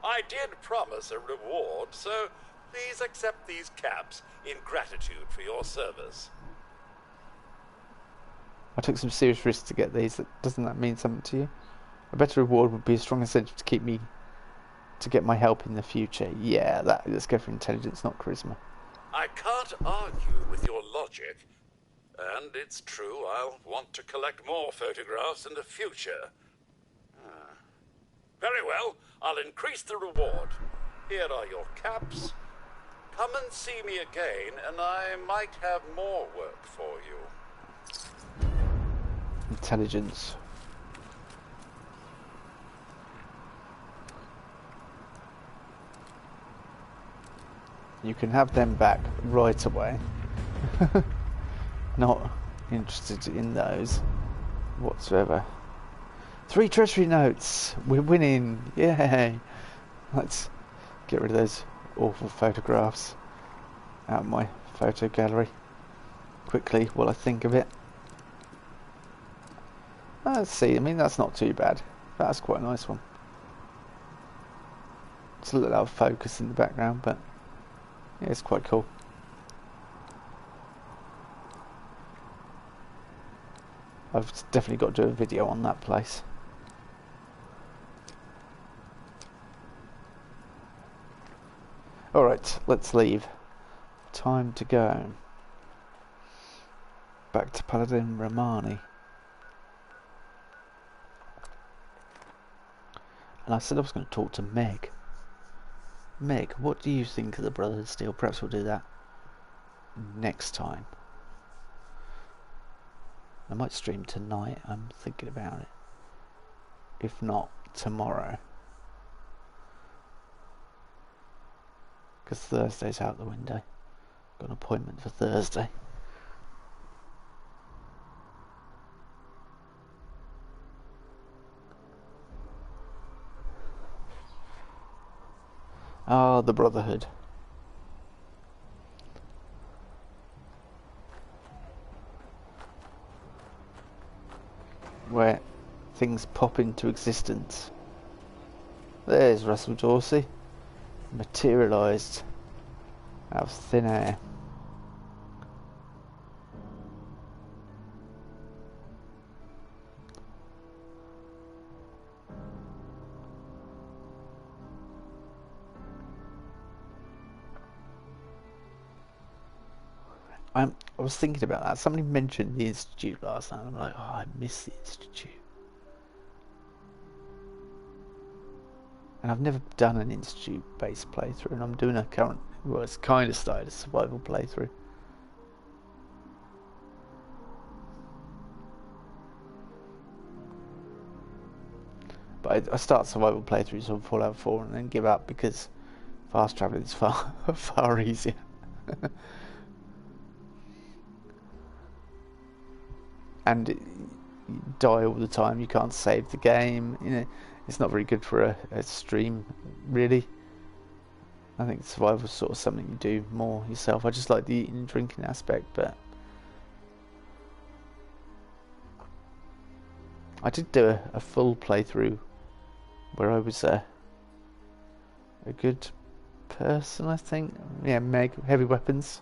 S3: I did promise a reward, so please accept these caps in gratitude for your service.
S1: I took some serious risks to get these. Doesn't that mean something to you? A better reward would be a strong incentive to get my help in the future. Yeah, let's go for intelligence, not charisma.
S3: I can't argue with your logic. And it's true, I'll want to collect more photographs in the future. Very well, I'll increase the reward. Here are your caps. Come and see me again, and I might have more work for you.
S1: Intelligence. You can have them back right away. Not interested in those whatsoever. 3 treasury notes. We're winning. Yay. Let's get rid of those awful photographs out of my photo gallery quickly while I think of it. Let's see. I mean, that's not too bad. That's quite a nice one. It's a little out of focus in the background, but yeah, it's quite cool. I've definitely got to do a video on that place. Alright, let's leave. Time to go. Back to Paladin Romani. And I said I was going to talk to Meg. Meg, what do you think of the Brotherhood of Steel? Perhaps we'll do that next time. I might stream tonight, I'm thinking about it. If not, tomorrow. Because Thursday's out the window. Got an appointment for Thursday. Ah, the Brotherhood. Where things pop into existence. There's Russell Dorsey. Materialised out of thin air. I was thinking about that. Somebody mentioned the Institute last night. I'm like, oh, I miss the Institute. And I've never done an Institute-based playthrough, and I'm doing a current, well, it's kind of started a survival playthrough. But I start survival playthroughs on Fallout 4 and then give up because fast traveling is far easier. And you die all the time. You can't save the game. You know, it's not very good for a stream, really. I think survival is sort of something you do more yourself. I just like the eating and drinking aspect, but I did do a full playthrough where I was a good person, I think. Yeah, Meg, heavy weapons.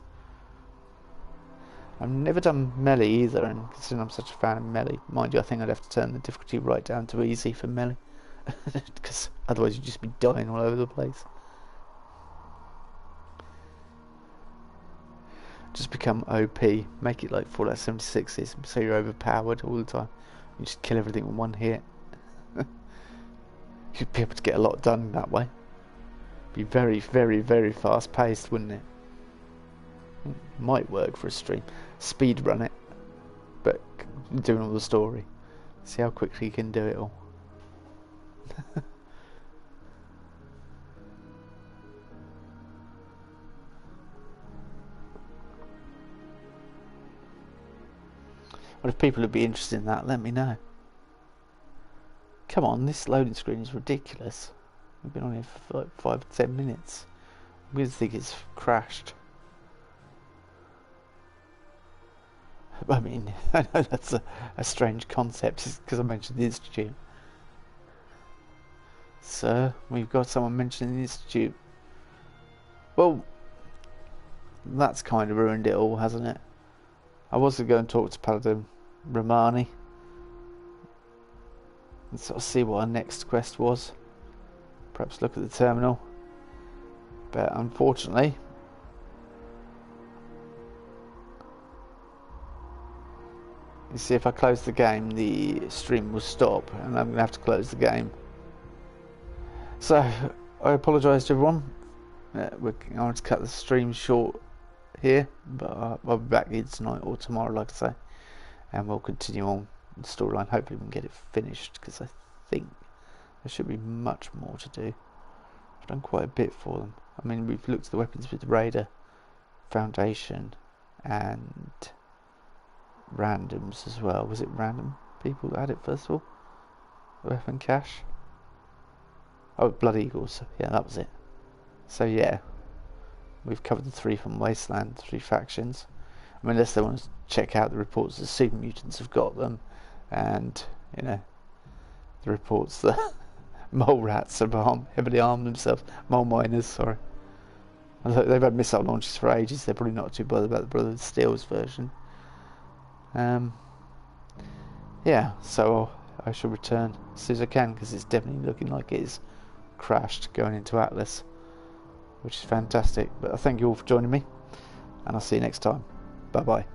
S1: I've never done melee either, and considering I'm such a fan of melee, mind you, I think I'd have to turn the difficulty right down to easy for melee, because otherwise you'd just be dying all over the place. Just become OP, make it like Fallout 76's, so you're overpowered all the time. You just kill everything with one hit. You'd be able to get a lot done that way. Be very, very, very fast paced, wouldn't it? Might work for a stream. Speed run it, but doing all the story. See how quickly you can do it all. But if people would be interested in that, let me know. Come on, this loading screen is ridiculous. We've been on here for like 5 to 10 minutes. I'm going to think it's crashed. I mean, I know that's a strange concept because I mentioned the Institute. Sir, we've got someone mentioning the Institute. Well, that's kind of ruined it all, hasn't it? I was going to go and talk to Paladin Romani and sort of see what our next quest was. Perhaps look at the terminal. But unfortunately, you see, if I close the game, the stream will stop, and I'm going to have to close the game. So, I apologise to everyone. I want to cut the stream short here, but I'll be back either tonight or tomorrow, like I say, and we'll continue on the storyline. Hopefully, we can get it finished, because I think there should be much more to do. I've done quite a bit for them. I mean, we've looked at the weapons with the Raider, Foundation, and randoms as well. Was it random people that had it first of all? The weapon cache? Oh, Blood Eagles. Yeah, that was it. So yeah, we've covered the 3 from Wasteland, 3 factions. I mean, unless they want to check out the reports the super mutants have got them, and you know, the reports that mole rats have heavily armed themselves. Mole miners, sorry. They've had missile launches for ages. They're probably not too bothered about the Brotherhood Steel's version. Yeah, so I shall return as soon as I can, because it's definitely looking like it is crashed going into Atlas, which is fantastic. But I thank you all for joining me, and I'll see you next time. Bye bye.